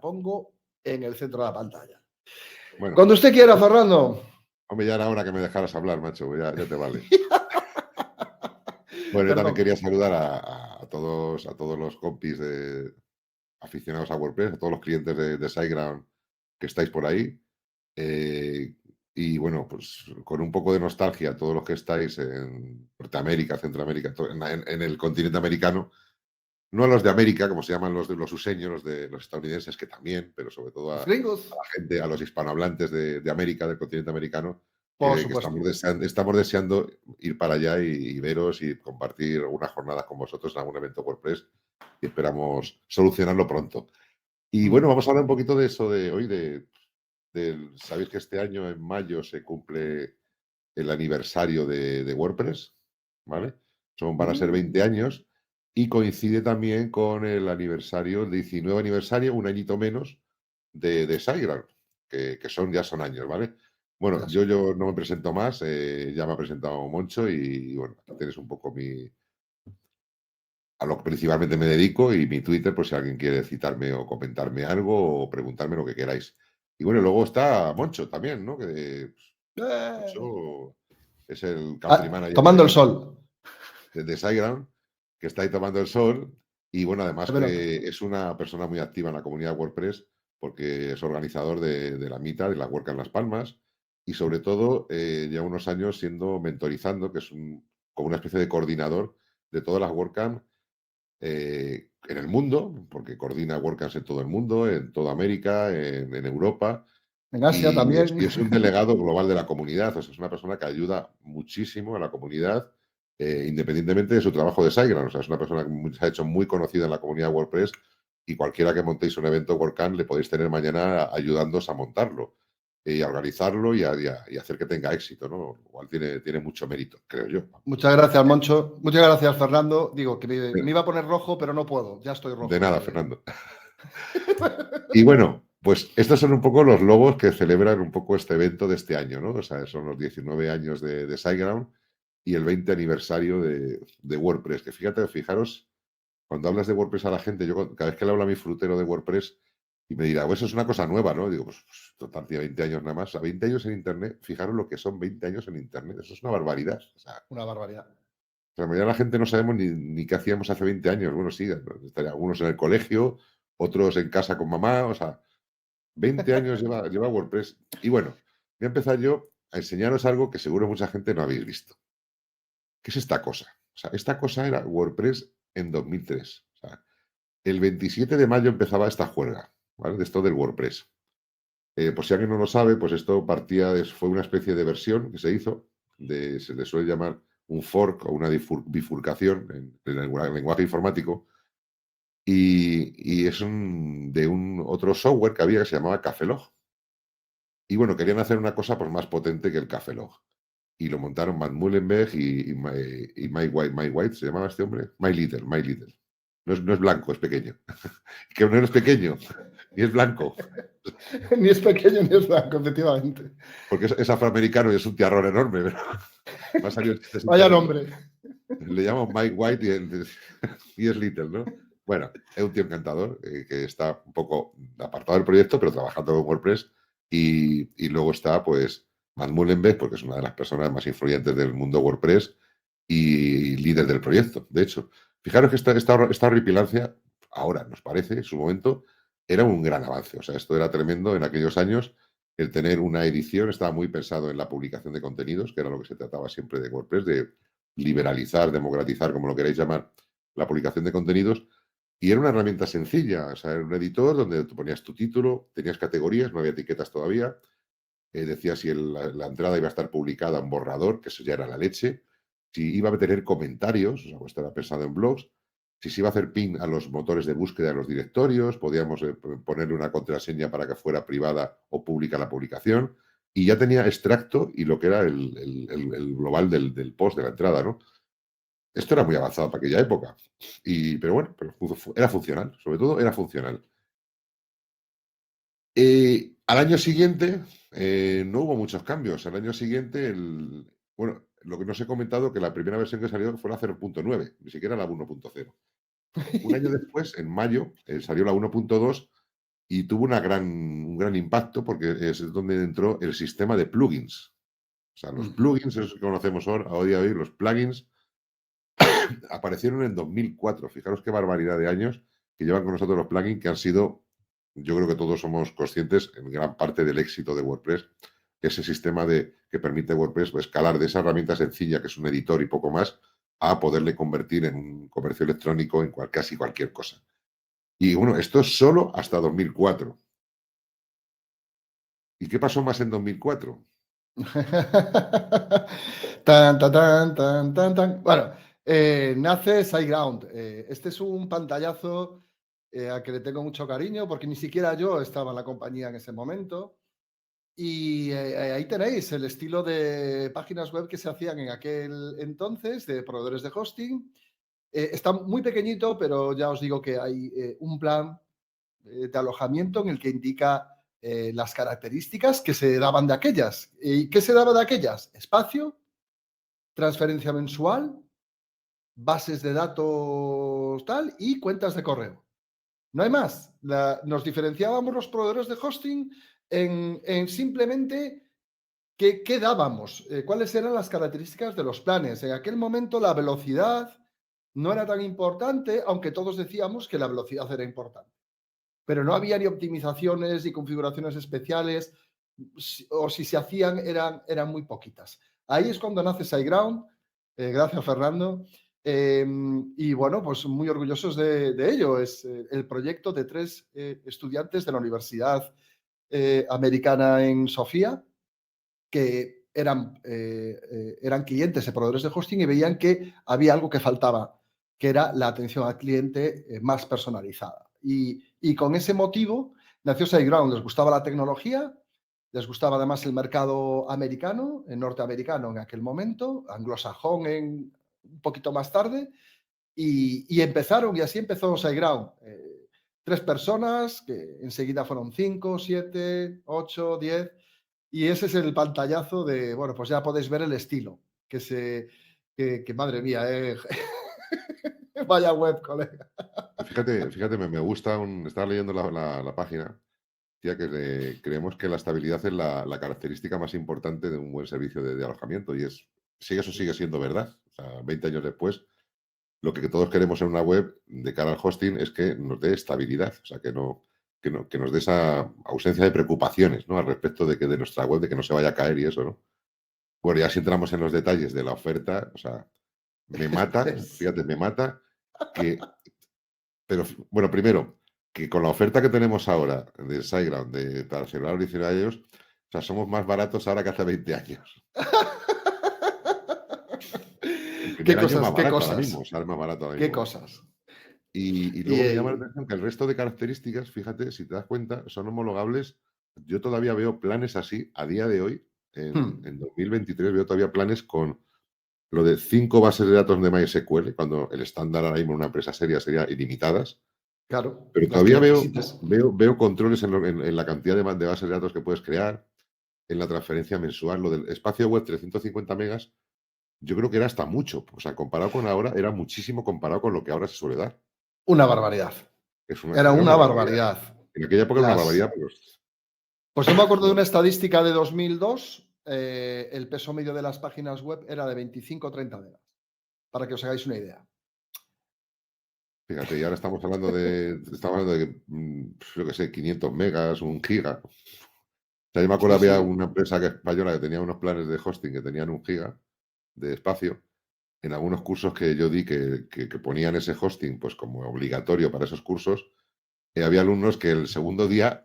pongo en el centro de la pantalla. Bueno, Cuando usted quiera, Fernando. Hombre, ya era hora que me dejaras hablar, macho, ya te vale. Bueno, yo también quería saludar a todos los compis aficionados a WordPress, a todos los clientes de SiteGround que estáis por ahí. Y bueno, pues con un poco de nostalgia, todos los que estáis en Norteamérica, Centroamérica, en el continente americano, no a los de América, como se llaman los useños, los estadounidenses, que también, pero sobre todo a Los gringos. la gente, a los hispanohablantes de América, del continente americano, Por que supuesto. estamos deseando ir para allá y veros y compartir algunas jornadas con vosotros en algún evento WordPress y esperamos solucionarlo pronto. Y bueno, vamos a hablar un poquito de eso de hoy, sabéis que este año en mayo se cumple el aniversario de WordPress, ¿vale? Van a ser 20 años y coincide también con el aniversario, el 19 aniversario, un añito menos, de SiteGround, que ya son años, ¿vale? Bueno, yo no me presento más, ya me ha presentado Moncho y bueno, aquí tienes un poco a lo que principalmente me dedico y mi Twitter, por si alguien quiere citarme o comentarme algo o preguntarme lo que queráis. Y bueno, luego está Moncho también, ¿no? Que Moncho es el country manager tomando el sol. de SiteGround, que está ahí tomando el sol. Y bueno, además que es una persona muy activa en la comunidad WordPress porque es organizador de la mitad de la WordCamp Las Palmas y sobre todo lleva unos años mentorizando, que es como una especie de coordinador de todas las WordCamp en el mundo, porque coordina WordCamps en todo el mundo, en toda América, en Europa. En Asia también. Y es un delegado global de la comunidad, o sea, es una persona que ayuda muchísimo a la comunidad, independientemente de su trabajo de SiteGround. O sea, es una persona que se ha hecho muy conocida en la comunidad WordPress y cualquiera que montéis un evento WordCamp le podéis tener mañana ayudándoos a montarlo y a organizarlo y a hacer que tenga éxito, ¿no? Lo cual tiene mucho mérito, creo yo. Muchas gracias, Moncho. Muchas gracias, Fernando. Digo, que me iba a poner rojo, pero no puedo. Ya estoy rojo. De nada, Fernando. Y bueno, pues estos son un poco los logos que celebran un poco este evento de este año, ¿no? O sea, son los 19 años de SiteGround y el 20 aniversario de WordPress. Que fijaros, cuando hablas de WordPress a la gente, yo cada vez que le hablo a mi frutero de WordPress y me dirá, pues eso es una cosa nueva, ¿no? Digo, pues total, tiene 20 años nada más. O sea, 20 años en Internet, fijaros lo que son 20 años en Internet. Eso es una barbaridad. O sea, una barbaridad. La mayoría de la gente no sabemos ni qué hacíamos hace 20 años. Bueno, sí, estarían algunos en el colegio, otros en casa con mamá, o sea, 20 años lleva WordPress. Y bueno, voy a empezar yo a enseñaros algo que seguro mucha gente no habéis visto. ¿Qué es esta cosa? O sea, esta cosa era WordPress en 2003. O sea, el 27 de mayo empezaba esta juerga, ¿vale? De esto del WordPress. Por si alguien no lo sabe, pues esto fue una especie de versión que se hizo, se le suele llamar un fork o una bifurcación en el lenguaje informático, y es de un otro software que había que se llamaba Cafelog. Y bueno, querían hacer una cosa pues, más potente que el Cafelog. Y lo montaron Matt Mullenweg y Mike White, ¿se llamaba este hombre? Mike Little. No es blanco, es pequeño. Que no es pequeño, ni es blanco. Ni es pequeño ni es blanco, efectivamente. Porque es afroamericano y es un tiarrón enorme. Pero me ha salido Vaya nombre. Le llamo Mike White y es Little, ¿no? Bueno, es un tío encantador que está un poco apartado del proyecto, pero trabajando con WordPress. Y luego está, pues, Matt Mullenweg, porque es una de las personas más influyentes del mundo WordPress y líder del proyecto. De hecho, fijaros que esta horripilancia, ahora nos parece, en su momento, era un gran avance. O sea, esto era tremendo en aquellos años. El tener una edición estaba muy pensado en la publicación de contenidos, que era lo que se trataba siempre de WordPress, de liberalizar, democratizar, como lo queráis llamar, la publicación de contenidos. Y era una herramienta sencilla, o sea, era un editor donde tú ponías tu título, tenías categorías, no había etiquetas todavía, decía si la entrada iba a estar publicada en borrador, que eso ya era la leche, si iba a tener comentarios, o sea, pues estaba pensado en blogs, si se iba a hacer pin a los motores de búsqueda de los directorios, podíamos ponerle una contraseña para que fuera privada o pública la publicación, y ya tenía extracto y lo que era el global del post de la entrada, ¿no? Esto era muy avanzado para aquella época, pero bueno, era funcional, sobre todo era funcional. Al año siguiente no hubo muchos cambios. Al año siguiente, bueno, lo que no os he comentado, que la primera versión que salió fue la 0.9, ni siquiera la 1.0. Un año después, en mayo, salió la 1.2 y tuvo un gran impacto porque es donde entró el sistema de plugins. O sea, los Ujú. plugins, esos que conocemos ahora, a día de hoy, los plugins aparecieron en 2004. Fijaros qué barbaridad de años que llevan con nosotros los plugins que han sido, yo creo que todos somos conscientes en gran parte del éxito de WordPress, ese sistema que permite WordPress escalar de esa herramienta sencilla que es un editor y poco más a poderle convertir en un comercio electrónico en casi cualquier cosa. Y bueno, esto es solo hasta 2004. ¿Y qué pasó más en 2004? Tan, tan, tan, tan, tan, tan. Bueno, nace SiteGround. Este es un pantallazo al que le tengo mucho cariño porque ni siquiera yo estaba en la compañía en ese momento. Y ahí tenéis el estilo de páginas web que se hacían en aquel entonces de proveedores de hosting. Está muy pequeñito, pero ya os digo que hay un plan de alojamiento en el que indica las características que se daban de aquellas. ¿Y qué se daba de aquellas? Espacio, transferencia mensual, bases de datos tal y cuentas de correo. No hay más. Nos diferenciábamos los proveedores de hosting en simplemente qué dábamos, cuáles eran las características de los planes. En aquel momento la velocidad no era tan importante, aunque todos decíamos que la velocidad era importante. Pero no había ni optimizaciones ni configuraciones especiales, o si se hacían eran muy poquitas. Ahí es cuando nace SiteGround, gracias Fernando, y bueno, pues muy orgullosos de ello. Es el proyecto de 3 estudiantes de la Universidad Americana en Sofía, que eran clientes de proveedores de hosting y veían que había algo que faltaba, que era la atención al cliente más personalizada. Y con ese motivo nació SiteGround. Les gustaba la tecnología, les gustaba además el mercado americano, norteamericano en aquel momento, anglosajón un poquito más tarde, y empezaron, y así empezó SiteGround. 3 personas, que enseguida fueron 5, 7, 8, 10, y ese es el pantallazo de, bueno, pues ya podéis ver el estilo, que madre mía, vaya web, colega. Fíjate, me gusta, estaba leyendo la página, tía, creemos que la estabilidad es la característica más importante de un buen servicio de alojamiento y sí, eso sigue siendo verdad. O sea, 20 años después, lo que todos queremos en una web de cara al hosting es que nos dé estabilidad, o sea, que nos dé esa ausencia de preocupaciones, ¿no? Al respecto de nuestra web, de que no se vaya a caer y eso, ¿no? Bueno, ya si entramos en los detalles de la oferta, o sea, me mata, Es fíjate, me mata que, pero bueno, primero, que con la oferta que tenemos ahora de SiteGround para celebrar los 19 años, o sea, somos más baratos ahora que hace 20 años. El qué primer año es cosas, más qué barato ahora mismo, cosas, sale más barato ahora qué mismo. cosas. Y Y luego me llama la atención que el resto de características, fíjate, si te das cuenta, son homologables. Yo todavía veo planes así a día de hoy, en 2023, veo todavía planes con lo de 5 bases de datos de MySQL, cuando el estándar ahora mismo en una empresa seria sería ilimitadas. claro, Pero las que todavía veo, necesites. veo controles en la cantidad de bases de datos que puedes crear, en la transferencia mensual. Lo del espacio web 350 megas, yo creo que era hasta mucho. O sea, comparado con ahora, era muchísimo comparado con lo que ahora se suele dar. Una barbaridad. Era Era una una barbaridad. barbaridad. En aquella época era una Las, barbaridad, pero pues yo me acuerdo de no, una estadística de 2002, el peso medio de las páginas web era de 25 o 30 megas, para que os hagáis una idea. fíjate, y ahora estamos hablando de, yo qué sé, 500 megas, 1 giga. O sea, yo me acuerdo Sí, había sí. una empresa española que tenía unos planes de hosting que tenían 1 giga de espacio. En algunos cursos que yo di que ponían ese hosting pues como obligatorio para esos cursos, había alumnos que el segundo día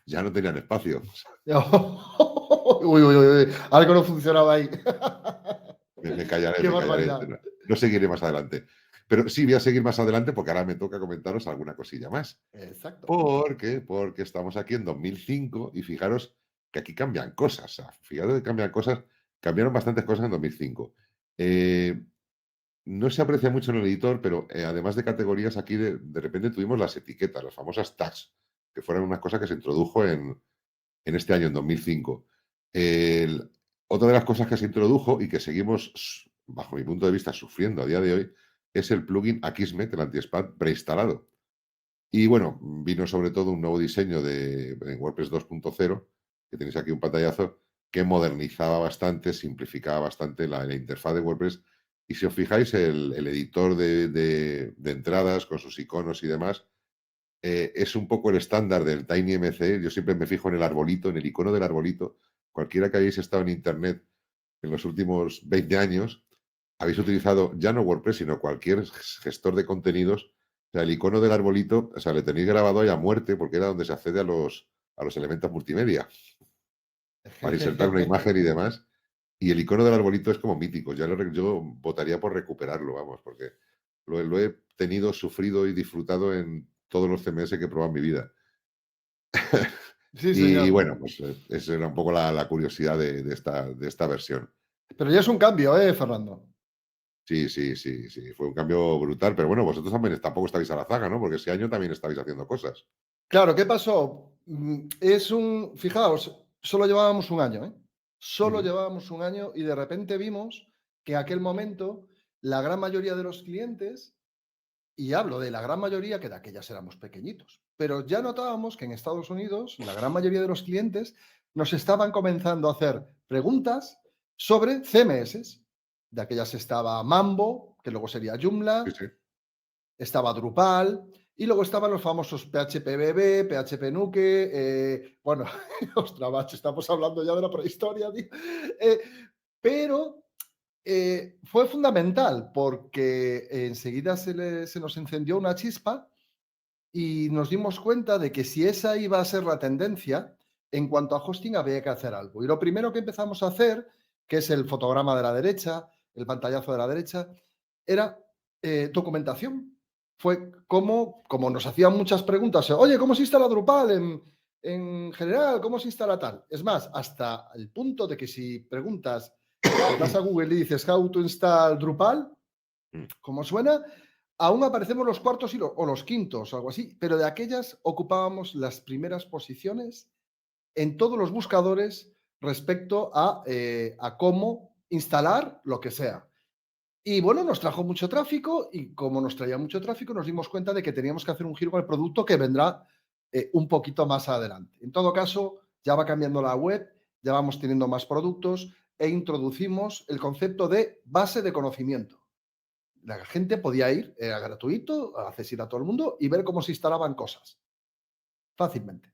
ya no tenían espacio. Uy, uy, uy, uy, algo no funcionaba ahí. Me callaré, Qué me callaré. barbaridad. No seguiré más adelante. Pero sí voy a seguir más adelante porque ahora me toca comentaros alguna cosilla más. Exacto. Porque estamos aquí en 2005 y fijaros que aquí cambian cosas. O sea, fijaros que cambian cosas, cambiaron bastantes cosas en 2005. No se aprecia mucho en el editor, pero además de categorías, aquí de repente tuvimos las etiquetas, las famosas tags, que fueron una cosa que se introdujo en este año, en 2005. Otra de las cosas que se introdujo y que seguimos, bajo mi punto de vista, sufriendo a día de hoy, es el plugin Akismet, el anti-spam preinstalado. Y bueno, vino sobre todo un nuevo diseño en WordPress 2.0, que tenéis aquí un pantallazo, que modernizaba bastante, simplificaba bastante la interfaz de WordPress. Y si os fijáis, el editor de entradas con sus iconos y demás, es un poco el estándar del TinyMC. Yo siempre me fijo en el arbolito, en el icono del arbolito. Cualquiera que hayáis estado en Internet en los últimos 20 años, habéis utilizado ya no WordPress, sino cualquier gestor de contenidos. O sea, el icono del arbolito, o sea, le tenéis grabado ahí a muerte porque era donde se accede a los elementos multimedia para insertar una imagen y demás. Y el icono del arbolito es como mítico. Yo votaría por recuperarlo, vamos, porque lo he tenido, sufrido y disfrutado en todos los CMS que he probado en mi vida. Sí, Y señor. bueno, pues esa era un poco la curiosidad de esta versión. Pero ya es un cambio, Fernando. Sí, sí, sí, sí, fue un cambio brutal, pero bueno, vosotros también tampoco estabais a la zaga, ¿no? Porque ese año también estabais haciendo cosas. Claro, ¿qué pasó? Fijaos, solo llevábamos un año, ¿eh? Solo Ujú. llevábamos un año y de repente vimos que en aquel momento la gran mayoría de los clientes, y hablo de la gran mayoría, que de aquellas éramos pequeñitos, pero ya notábamos que en Estados Unidos la gran mayoría de los clientes nos estaban comenzando a hacer preguntas sobre CMS. De aquellas estaba Mambo, que luego sería Sí, Joomla, sí. estaba Drupal y luego estaban los famosos PHP-BB, PHP-Nuke, bueno, ostras, macho, estamos hablando ya de la prehistoria, tío. Eh, pero fue fundamental porque enseguida se nos encendió una chispa y nos dimos cuenta de que si esa iba a ser la tendencia, en cuanto a hosting había que hacer algo. Y lo primero que empezamos a hacer, que es el fotograma de la derecha, el pantallazo de la derecha, era documentación. Fue como nos hacían muchas preguntas, oye, ¿cómo se instala Drupal en general? ¿Cómo se instala tal? Es más, hasta el punto de que si preguntas, vas a Google y dices how to install Drupal, Mm. como suena, aún aparecemos los cuartos o los quintos o algo así, pero de aquellas ocupábamos las primeras posiciones en todos los buscadores respecto a cómo instalar lo que sea. Y bueno, nos trajo mucho tráfico y como nos traía mucho tráfico nos dimos cuenta de que teníamos que hacer un giro con el producto que vendrá un poquito más adelante. En todo caso, ya va cambiando la web, ya vamos teniendo más productos e introducimos el concepto de base de conocimiento. La gente podía ir, era gratuito, accesible a todo el mundo y ver cómo se instalaban cosas fácilmente.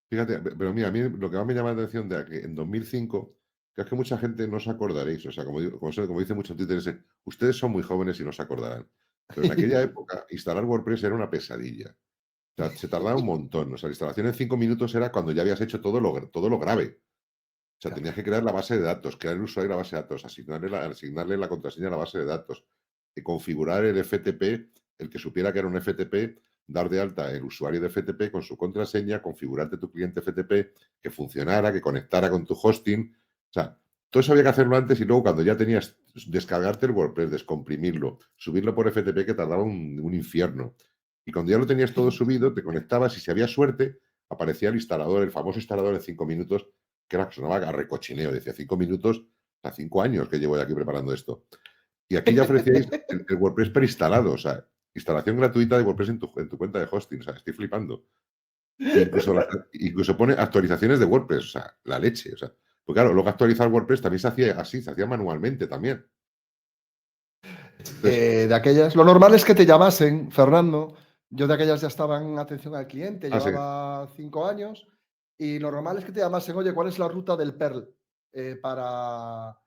Fíjate, pero mira, a mí lo que más me llama la atención de que en 2005, que es que mucha gente no os acordaréis, o sea, como dice mucho en Twitter, ustedes son muy jóvenes y no se acordarán. Pero en aquella época, instalar WordPress era una pesadilla. O sea, se tardaba un montón. O sea, la instalación en 5 minutos era cuando ya habías hecho todo lo grave. O sea, Claro. tenías que crear la base de datos, crear el usuario de la base de datos, asignarle la contraseña a la base de datos, y configurar el FTP, el que supiera que era un FTP, dar de alta el usuario de FTP con su contraseña, configurarte tu cliente FTP, que funcionara, que conectara con tu hosting. O sea, todo eso había que hacerlo antes y luego cuando ya tenías, descargarte el WordPress, descomprimirlo, subirlo por FTP, que tardaba un infierno. Y cuando ya lo tenías todo subido, te conectabas y si había suerte, aparecía el instalador, el famoso instalador en 5 minutos, que era, sonaba a recochineo. Decía, 5 minutos, a 5 años que llevo ya aquí preparando esto. Y aquí ya ofrecíais el WordPress preinstalado, o sea, instalación gratuita de WordPress en tu cuenta de hosting. O sea, estoy flipando. Incluso pone actualizaciones de WordPress, o sea, la leche. O sea, pues claro, luego actualizar WordPress también se hacía así, se hacía manualmente también. Entonces, De aquellas, lo normal es que te llamasen, Fernando. Yo de aquellas ya estaba en atención al cliente, sí. llevaba 5 años, y lo normal es que te llamasen, oye, ¿cuál es la ruta del Perl? Para...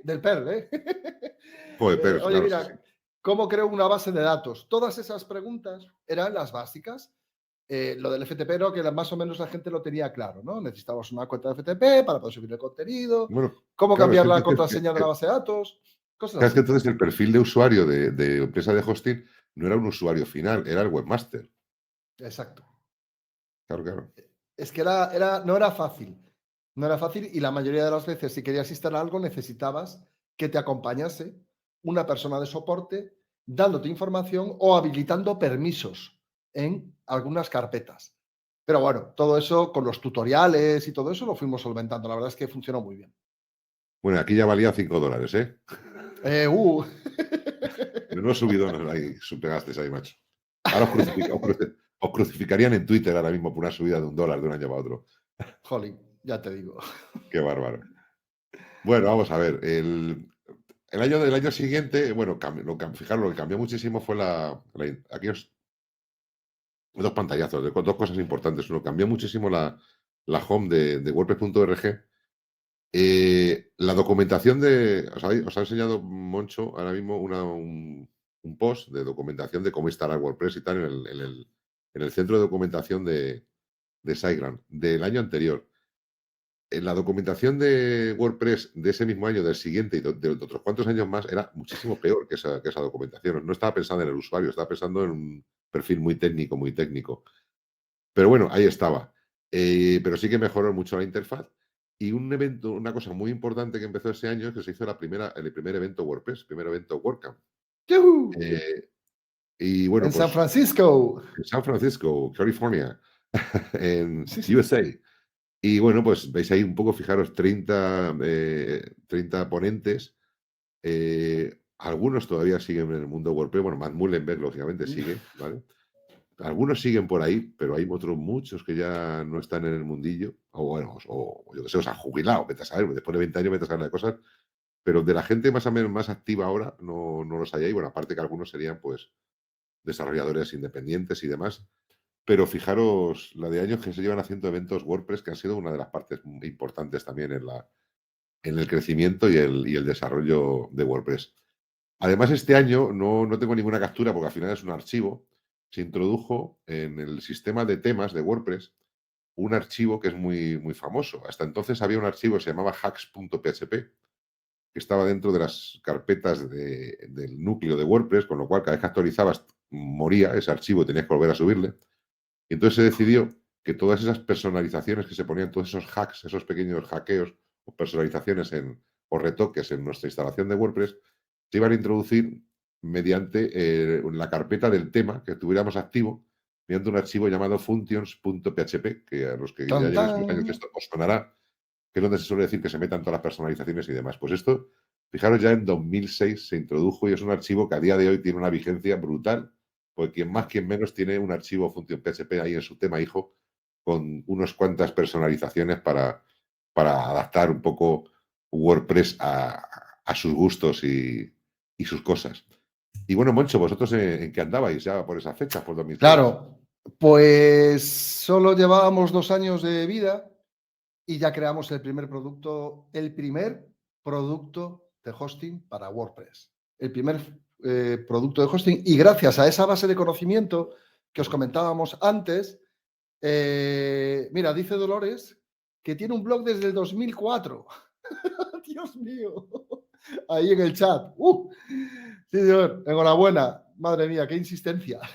del Perl, ¿eh? Joder, pero Oye, claro, sí, sí. mira, ¿cómo creo una base de datos? Todas esas preguntas eran las básicas. Lo del FTP, ¿no? Que más o menos la gente lo tenía claro, ¿no? Necesitabas una cuenta de FTP para poder subir el contenido, Bueno, cómo claro, es cambiar que la entonces, contraseña de la base de datos, cosas claro, es que así. entonces el perfil de usuario de empresa de hosting no era un usuario final, era el webmaster. Exacto. Claro, claro. Es que no era fácil. No era fácil y la mayoría de las veces, si querías instalar algo, necesitabas que te acompañase una persona de soporte dándote información o habilitando permisos en algunas carpetas. Pero bueno, todo eso con los tutoriales y todo eso lo fuimos solventando. La verdad es que funcionó muy bien. Bueno, aquí ya valía $5, ¿eh? Eh, uh. Menudo subidones ahí, pegasteis ahí, macho. Ahora os crucifican, os crucificarían en Twitter ahora mismo por una subida de $1 de un año para otro. Jolín, ya te digo. Qué bárbaro. Bueno, vamos a ver. El año siguiente, bueno, fijaros, lo que cambió muchísimo fue aquellos dos pantallazos, dos cosas importantes. Uno, cambió muchísimo la home de WordPress.org. La documentación os ha enseñado Moncho ahora mismo un post de documentación de cómo instalar WordPress y tal en el centro de documentación de SiteGround del año anterior. En la documentación de WordPress de ese mismo año, del siguiente y de otros cuantos años más, era muchísimo peor que esa documentación. No estaba pensando en el usuario, estaba pensando en un perfil muy técnico, muy técnico. Pero bueno, ahí estaba. Pero sí que mejoró mucho la interfaz. Y una cosa muy importante que empezó ese año es que se hizo el primer evento WordPress, el primer evento WordCamp. ¡Yujú! Y bueno, En San pues Francisco. en San Francisco, California, en Sí, sí. USA. Y bueno, pues veis ahí un poco, fijaros, 30 ponentes. Algunos todavía siguen en el mundo WordPress. Bueno, Matt Mullenberg, lógicamente, sigue, ¿vale? Algunos siguen por ahí, pero hay otros muchos que ya no están en el mundillo. O bueno, o yo qué sé, os han jubilado, vete a saber, después de 20 años vete a saber de cosas. Pero de la gente más o menos más activa ahora, no los hay ahí. Bueno, aparte que algunos serían, pues, desarrolladores independientes y demás. Pero fijaros la de años que se llevan haciendo eventos WordPress, que han sido una de las partes importantes también en el crecimiento y el desarrollo de WordPress. Además, este año no tengo ninguna captura porque al final es un archivo. Se introdujo en el sistema de temas de WordPress un archivo que es muy, muy famoso. Hasta entonces había un archivo que se llamaba hacks.php, que estaba dentro de las carpetas del núcleo de WordPress, con lo cual cada vez que actualizabas moría ese archivo y tenías que volver a subirle. Y entonces se decidió que todas esas personalizaciones que se ponían, todos esos hacks, esos pequeños hackeos o personalizaciones o retoques en nuestra instalación de WordPress, se iban a introducir mediante la carpeta del tema que tuviéramos activo, mediante un archivo llamado functions.php, que a los que ya Tan, llevéis unos años tan. esto os sonará, que es donde se suele decir que se metan todas las personalizaciones y demás. Pues esto, fijaros, ya en 2006 se introdujo y es un archivo que a día de hoy tiene una vigencia brutal, porque quien más, quien menos tiene un archivo function.php ahí en su tema hijo con unas cuantas personalizaciones para adaptar un poco WordPress a sus gustos y sus cosas. Y bueno, Moncho, ¿vosotros en qué andabais ya por esas fechas, por 2006? Claro, pues solo llevábamos 2 años de vida y ya creamos el primer producto de hosting para WordPress. El primer producto de hosting. Y gracias a esa base de conocimiento que os comentábamos antes, mira, dice Dolores que tiene un blog desde el 2004. Dios mío. Ahí en el chat. Sí, señor. Enhorabuena. Madre mía, qué insistencia. A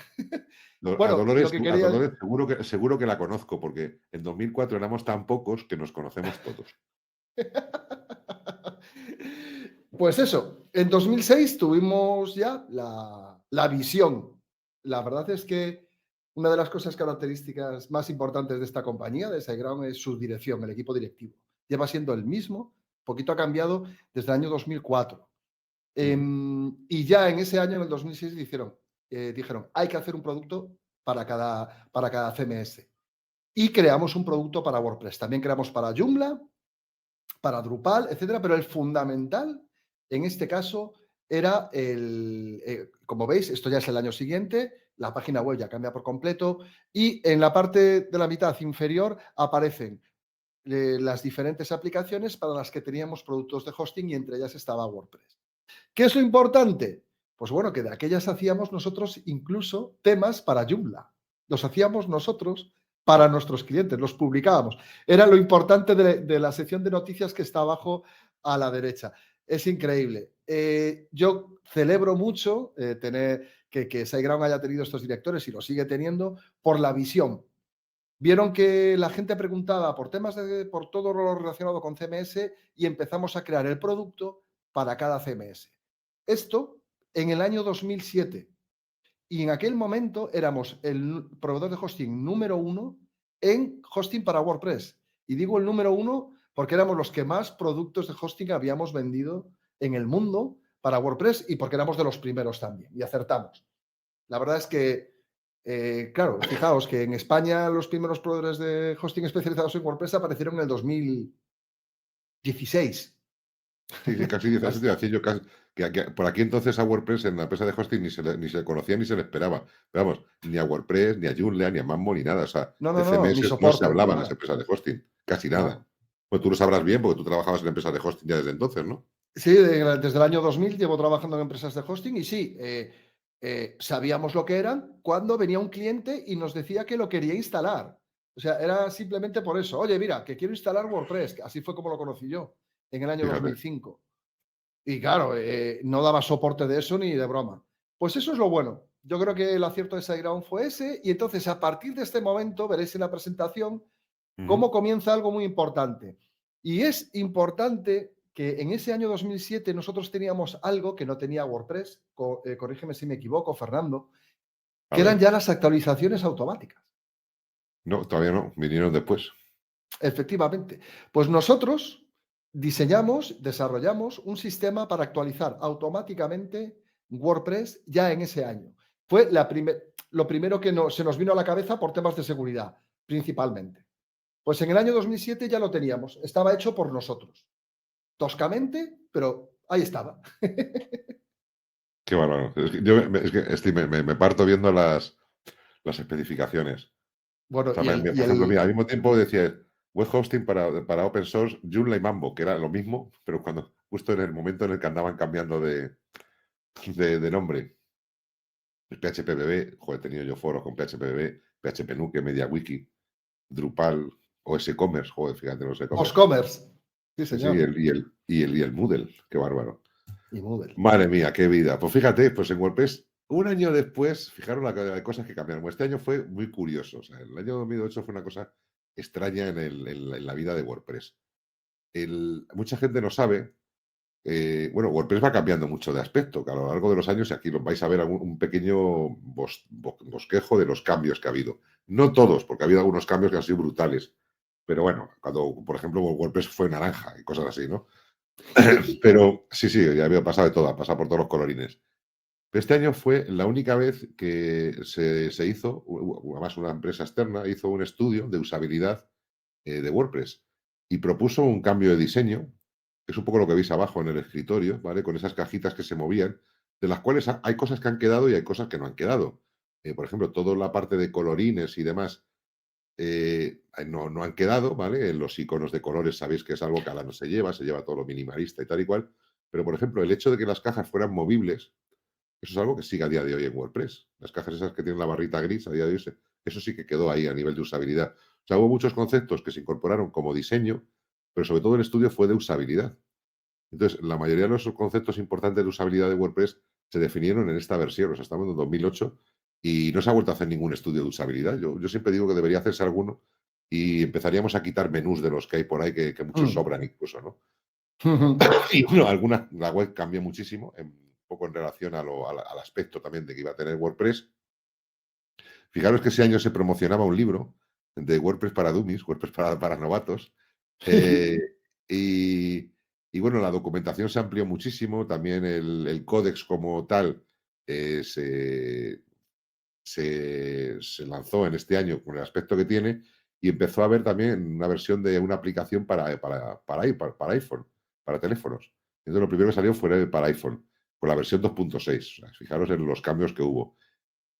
Bueno, Dolores, lo que a quería... Dolores seguro que la conozco, porque en 2004 éramos tan pocos que nos conocemos todos. Pues eso, en 2006 tuvimos ya la visión. La verdad es que una de las cosas características más importantes de esta compañía, de SiteGround, es su dirección, el equipo directivo. Lleva siendo el mismo, poquito ha cambiado desde el año 2004. Ujú. Y ya en ese año, en el 2006, dijeron, hay que hacer un producto para cada CMS. Y creamos un producto para WordPress. También creamos para Joomla, para Drupal, etcétera, pero el fundamental en este caso era como veis, esto ya es el año siguiente, la página web ya cambia por completo y en la parte de la mitad inferior aparecen las diferentes aplicaciones para las que teníamos productos de hosting y entre ellas estaba WordPress. ¿Qué es lo importante? Pues bueno, que de aquellas hacíamos nosotros incluso temas para Joomla. Los hacíamos nosotros para nuestros clientes, los publicábamos. Era lo importante de la sección de noticias que está abajo a la derecha. Es increíble. Yo celebro mucho tener que SiteGround haya tenido estos directores y lo sigue teniendo por la visión. Vieron que la gente preguntaba por todo lo relacionado con CMS y empezamos a crear el producto para cada CMS. Esto en el año 2007. Y en aquel momento éramos el proveedor de hosting número 1 en hosting para WordPress. Y digo el número 1 porque éramos los que más productos de hosting habíamos vendido en el mundo para WordPress y porque éramos de los primeros también. Y acertamos. La verdad es que Claro, fijaos que en España los primeros proveedores de hosting especializados en WordPress aparecieron en el 2016. Sí, sí, casi 10 eso te iba a decir yo, que por aquí entonces a WordPress en la empresa de hosting ni se le conocía ni se le esperaba. Pero vamos, ni a WordPress, ni a Joomla, ni a Mambo, ni nada. O sea, No, de no, no, ni CMS no se soporte, hablaba en las nada, empresas de hosting, casi nada. nada. Pues tú lo sabrás bien porque tú trabajabas en empresas de hosting ya desde entonces, ¿no? Sí, desde el año 2000 llevo trabajando en empresas de hosting y sí, sabíamos lo que eran cuando venía un cliente y nos decía que lo quería instalar. O sea, era simplemente por eso. Oye, mira, que quiero instalar WordPress. Así fue como lo conocí yo, en el año Fíjate. 2005. Y claro, no daba soporte de eso ni de broma. Pues eso es lo bueno. Yo creo que el acierto de SiteGround fue ese y entonces a partir de este momento veréis en la presentación Ujú. cómo comienza algo muy importante. Y es importante que en ese año 2007 nosotros teníamos algo que no tenía WordPress, corrígeme si me equivoco, Fernando, A que eran ver. ya las actualizaciones automáticas. No, todavía no. Vinieron después. Efectivamente. Pues nosotros diseñamos, desarrollamos un sistema para actualizar automáticamente WordPress ya en ese año. Fue lo primero que se nos vino a la cabeza por temas de seguridad, principalmente. Pues en el año 2007 ya lo teníamos, estaba hecho por nosotros. Toscamente, pero ahí estaba. Qué bárbaro. Es que, es que estoy, me parto viendo las especificaciones. Bueno, O sea, por ejemplo, mira, al mismo tiempo decía web hosting para open source, Joomla y Mambo, que era lo mismo, pero cuando justo en el momento en el que andaban cambiando de nombre. El PHPBB, joder, he tenido yo foros con PHPBB, PHPNuke, MediaWiki, Drupal, OS Commerce, joder, fíjate en OS Commerce. Postcommerce. Sí, Sí, señor. y el Moodle, qué bárbaro. Y Moodle. Madre mía, qué vida. Pues fíjate, pues en WordPress, un año después, fijaros la cantidad de cosas que cambiaron. Este año fue muy curioso. O sea, el año 2008 fue una cosa extraña en la vida de WordPress. Mucha gente no sabe, bueno, WordPress va cambiando mucho de aspecto, que a lo largo de los años, y aquí lo vais a ver un pequeño bosquejo de los cambios que ha habido. No todos, porque ha habido algunos cambios que han sido brutales. Pero bueno, cuando, por ejemplo, WordPress fue naranja y cosas así, ¿no? Pero sí, sí, ya había pasado de todo, ha pasado por todos los colorines. Pero este año fue la única vez que se hizo, además una empresa externa, hizo un estudio de usabilidad de WordPress y propuso un cambio de diseño, que es un poco lo que veis abajo en el escritorio, ¿vale? Con esas cajitas que se movían, de las cuales hay cosas que han quedado y hay cosas que no han quedado. Por ejemplo, toda la parte de colorines y demás no han quedado, ¿vale? Los iconos de colores sabéis que es algo que ahora no se lleva todo lo minimalista y tal y cual. Pero, por ejemplo, el hecho de que las cajas fueran movibles, eso es algo que sigue a día de hoy en WordPress. Las cajas esas que tienen la barrita gris a día de hoy, eso sí que quedó ahí a nivel de usabilidad. O sea, hubo muchos conceptos que se incorporaron como diseño, pero sobre todo el estudio fue de usabilidad. Entonces, la mayoría de los conceptos importantes de usabilidad de WordPress se definieron en esta versión. O sea, estamos en 2008 y no se ha vuelto a hacer ningún estudio de usabilidad. Yo siempre digo que debería hacerse alguno y empezaríamos a quitar menús de los que hay por ahí, que muchos Mm. sobran incluso, ¿no? Y bueno, la web cambió muchísimo, un poco en relación al aspecto también de que iba a tener WordPress. Fijaros que ese año se promocionaba un libro de WordPress para dummies, WordPress para novatos. eh, y, y bueno, la documentación se amplió muchísimo, también el códex como tal se lanzó en este año con el aspecto que tiene y empezó a haber también una versión de una aplicación para iPhone, para teléfonos. Entonces lo primero que salió fue para iPhone, con la versión 2.6. O sea, fijaros en los cambios que hubo.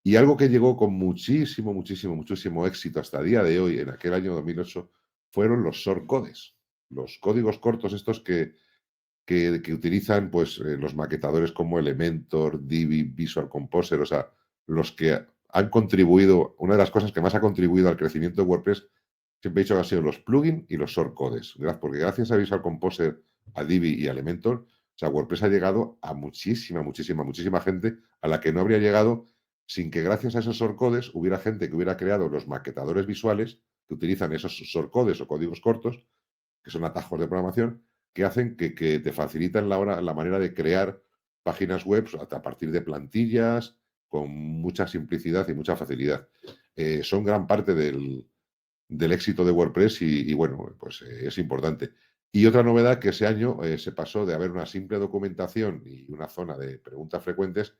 Y algo que llegó con muchísimo, muchísimo, muchísimo éxito hasta el día de hoy, en aquel año 2008, fueron los shortcodes, los códigos cortos estos que utilizan pues, los maquetadores como Elementor, Divi, Visual Composer, o sea, los que han contribuido, una de las cosas que más ha contribuido al crecimiento de WordPress, siempre he dicho que han sido los plugins y los shortcodes, porque gracias a Visual Composer, a Divi y a Elementor, o sea, WordPress ha llegado a muchísima, muchísima, muchísima gente a la que no habría llegado sin que gracias a esos shortcodes hubiera gente que hubiera creado los maquetadores visuales que utilizan esos shortcodes o códigos cortos, que son atajos de programación, que hacen que te facilitan la manera de crear páginas web a partir de plantillas con mucha simplicidad y mucha facilidad. Son gran parte del éxito de WordPress y bueno, pues es importante. Y otra novedad que ese año se pasó de haber una simple documentación y una zona de preguntas frecuentes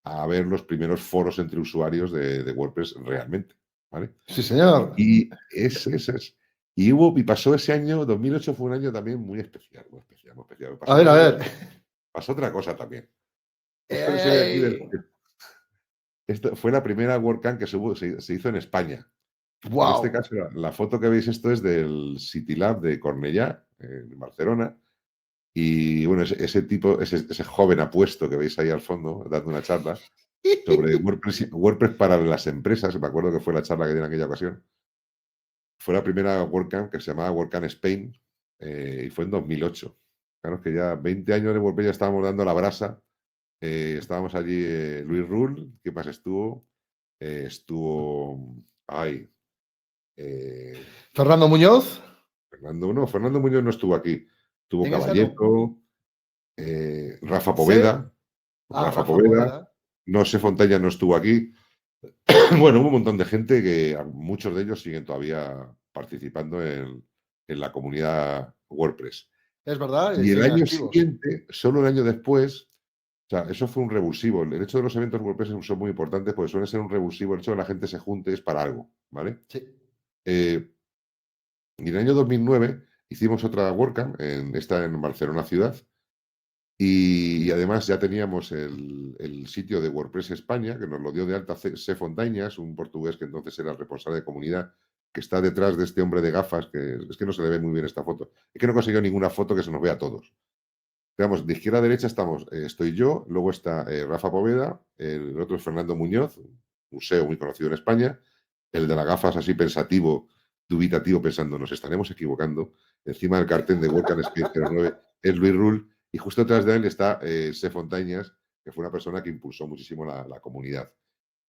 a ver los primeros foros entre usuarios de WordPress realmente, ¿vale? Sí, señor. Y es. Y pasó ese año, 2008 fue un año también muy especial, muy especial, muy especial. A ver, a ver. Pasó otra cosa también. Esto que se ve aquí, ¡Ey! esto fue la primera WordCamp que se hizo en España. En este ¡Wow! caso, la foto que veis, esto es del City Lab de Cornellá, en Barcelona. Y bueno, ese tipo, ese joven apuesto que veis ahí al fondo, dando una charla sobre WordPress para las empresas, me acuerdo que fue la charla que di en aquella ocasión. Fue la primera WordCamp que se llamaba WordCamp Spain, y fue en 2008. Claro, es que ya 20 años de WordPress ya estábamos dando la brasa. Estábamos allí, Luis Rull, ¿qué más estuvo? Ay, Fernando Muñoz. Fernando Muñoz no estuvo aquí. Estuvo En esa no. Caballeto, Rafa Sé. Poveda, Rafa Poveda. no sé, Fontella no estuvo aquí. Bueno, hubo un montón de gente que muchos de ellos siguen todavía participando en la comunidad WordPress. Es verdad, Y el siguen año activos. siguiente, solo el año después, o sea, eso fue un revulsivo. El hecho de los eventos WordPress son muy importantes porque suele ser un revulsivo. El hecho de que la gente se junte es para algo, ¿vale? Sí. Eh, y en el año 2009 hicimos otra WordCamp, esta en Barcelona ciudad, y además ya teníamos el sitio de WordPress España, que nos lo dio de alta C. Fontañas, un portugués que entonces era el responsable de comunidad, que está detrás de este hombre de gafas, que es que no se le ve muy bien esta foto. Es que no consiguió ninguna foto que se nos vea a todos. Digamos, de izquierda a derecha estoy yo, luego está Rafa Poveda, el otro es Fernando Muñoz, un SEO muy conocido en España, el de las gafas así pensativo, dubitativo, pensando, nos estaremos equivocando. Encima del cartel de Work and Space 09 es Luis Rull, y justo detrás de él está C. Fontañas, que fue una persona que impulsó muchísimo la comunidad.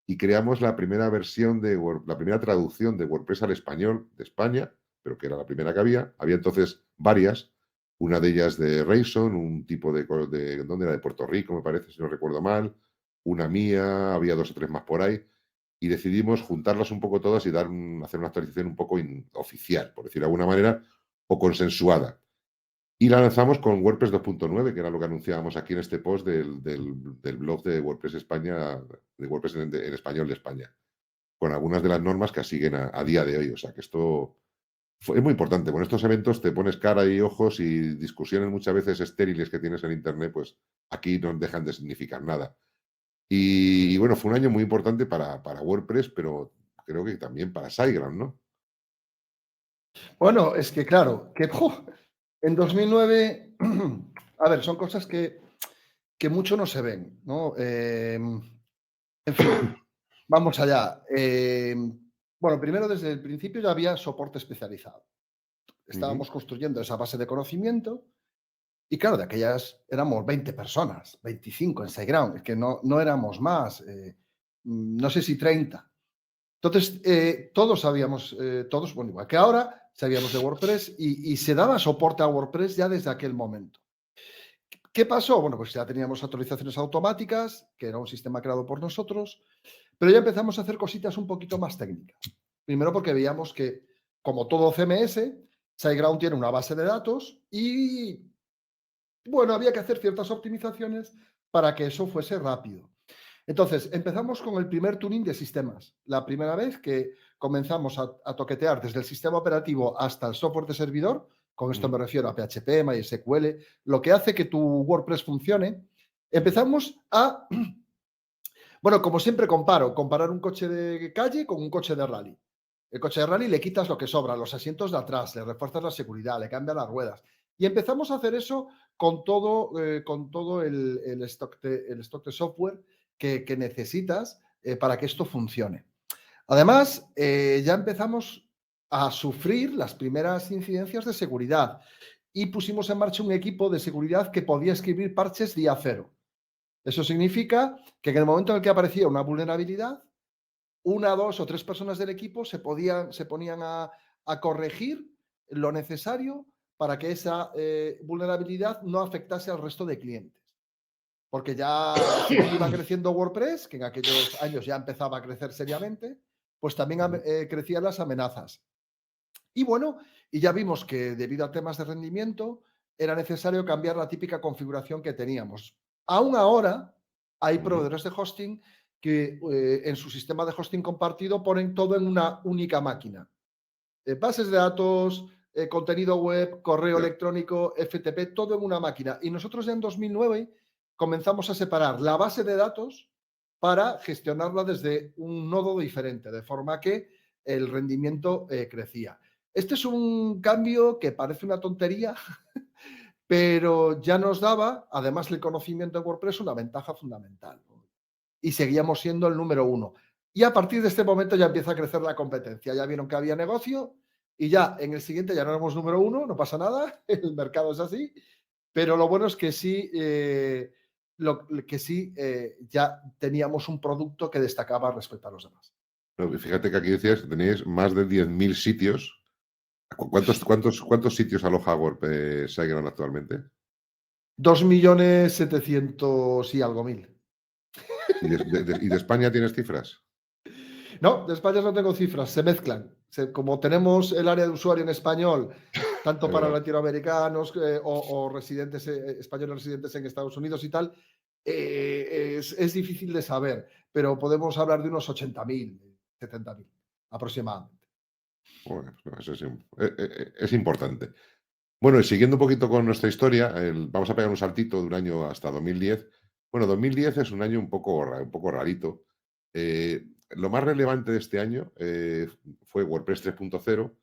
Y creamos la primera versión la primera traducción de WordPress al español de España, pero que era la primera que había. Había entonces varias, una de ellas de Rayson, un tipo ¿dónde era? De Puerto Rico, me parece, si no recuerdo mal, una mía, había 2 o 3 más por ahí, y decidimos juntarlas un poco todas y hacer una actualización un poco oficial, por decirlo de alguna manera, o consensuada. Y la lanzamos con WordPress 2.9, que era lo que anunciábamos aquí en este post del blog de WordPress España, de WordPress en español de España, con algunas de las normas que siguen a día de hoy. O sea que esto es muy importante. Con estos eventos te pones cara y ojos, y discusiones muchas veces estériles que tienes en Internet, pues aquí no dejan de significar nada. Y bueno, fue un año muy importante para WordPress, pero creo que también para SiteGround, ¿no? Bueno, es que claro, en 2009, a ver, son cosas que mucho no se ven, ¿no? En fin, vamos allá. Bueno, primero desde el principio ya había soporte especializado. Ujú. Estábamos construyendo esa base de conocimiento y claro, de aquellas éramos 20 personas, 25 en SiteGround, es que no éramos más, no sé si 30. Entonces, todos sabíamos, todos, bueno, igual que ahora, sabíamos de WordPress y se daba soporte a WordPress ya desde aquel momento. ¿Qué pasó? Bueno, pues ya teníamos actualizaciones automáticas, que era un sistema creado por nosotros, pero ya empezamos a hacer cositas un poquito más técnicas. Primero porque veíamos que, como todo CMS, SiteGround tiene una base de datos y, bueno, había que hacer ciertas optimizaciones para que eso fuese rápido. Entonces, empezamos con el primer tuning de sistemas. La primera vez que comenzamos a toquetear desde el sistema operativo hasta el software de servidor, con esto me refiero a PHP, MySQL, lo que hace que tu WordPress funcione, empezamos a, bueno, como siempre comparar un coche de calle con un coche de rally. El coche de rally le quitas lo que sobra, los asientos de atrás, le refuerzas la seguridad, le cambias las ruedas. Y empezamos a hacer eso con todo el stock de software que necesitas para que esto funcione. Además, ya empezamos a sufrir las primeras incidencias de seguridad y pusimos en marcha un equipo de seguridad que podía escribir parches día cero. Eso significa que en el momento en el que aparecía una vulnerabilidad, una, dos o tres personas del equipo se ponían a corregir lo necesario para que esa vulnerabilidad no afectase al resto de clientes. Porque ya, según iba creciendo WordPress, que en aquellos años ya empezaba a crecer seriamente, pues también Ujú. crecían las amenazas. Y bueno, y ya vimos que debido a temas de rendimiento era necesario cambiar la típica configuración que teníamos. Aún ahora, hay proveedores de hosting que en su sistema de hosting compartido ponen todo en una única máquina. Bases de datos, contenido web, correo Ya. electrónico, FTP, todo en una máquina. Y nosotros ya en 2009 comenzamos a separar la base de datos para gestionarla desde un nodo diferente, de forma que el rendimiento crecía. Este es un cambio que parece una tontería, pero ya nos daba, además del conocimiento de WordPress, una ventaja fundamental, ¿no? Y seguíamos siendo el número uno. Y a partir de este momento ya empieza a crecer la competencia. Ya vieron que había negocio y ya en el siguiente ya no éramos número uno, no pasa nada, el mercado es así, pero lo bueno es que sí, ya teníamos un producto que destacaba respecto a los demás. No, fíjate que aquí decías que tenéis más de 10.000 sitios. ¿Cuántos sitios aloja WordPress SiteGround actualmente? 2.700.000 y algo mil. ¿Y de España tienes cifras? No, de España no tengo cifras, se mezclan. Como tenemos el área de usuario en español, tanto Es para verdad. latinoamericanos o residentes españoles residentes en Estados Unidos y tal, es difícil de saber, pero podemos hablar de unos 80.000, 70.000 aproximadamente. Bueno, pues eso es importante. Bueno, y siguiendo un poquito con nuestra historia, vamos a pegar un saltito de un año hasta 2010. Bueno, 2010 es un año un poco rarito. Lo más relevante de este año fue WordPress 3.0,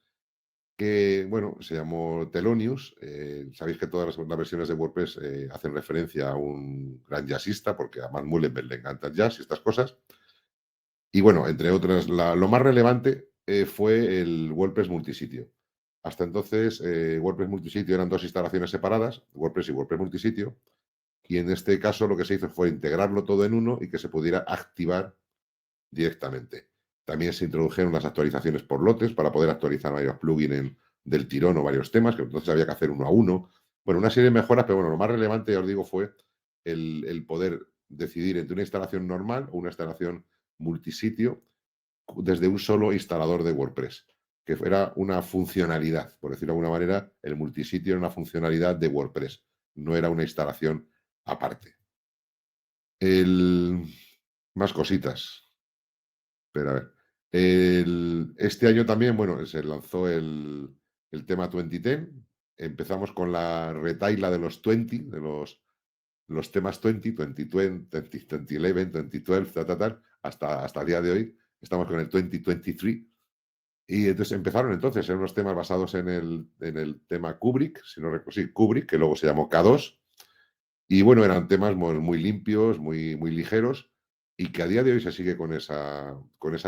que, bueno, se llamó Thelonious. Sabéis que todas las versiones de WordPress hacen referencia a un gran jazzista, porque a Matt Mullenweg le encanta el jazz y estas cosas. Y bueno, entre otras, lo más relevante fue el WordPress multisitio. Hasta entonces, WordPress multisitio eran dos instalaciones separadas, WordPress y WordPress multisitio, y en este caso lo que se hizo fue integrarlo todo en uno y que se pudiera activar directamente. También se introdujeron las actualizaciones por lotes para poder actualizar varios plugins del tirón o varios temas, que entonces había que hacer uno a uno. Bueno, una serie de mejoras, pero bueno, lo más relevante, ya os digo, fue el poder decidir entre una instalación normal o una instalación multisitio desde un solo instalador de WordPress, que era una funcionalidad, por decirlo de alguna manera, el multisitio era una funcionalidad de WordPress, no era una instalación aparte. Más cositas. Pero a ver. Este año también, bueno, se lanzó el tema 2010. Empezamos con la retaila de los 20, de los temas 20, 2020, 2011, 2012, hasta el día de hoy. Estamos con el 2023. Y entonces empezaron entonces, eran unos temas basados en el tema Kubrick, si no recuerdo, sí, Kubrick, que luego se llamó K2. Y bueno, eran temas muy limpios, muy ligeros, y que a día de hoy se sigue con esa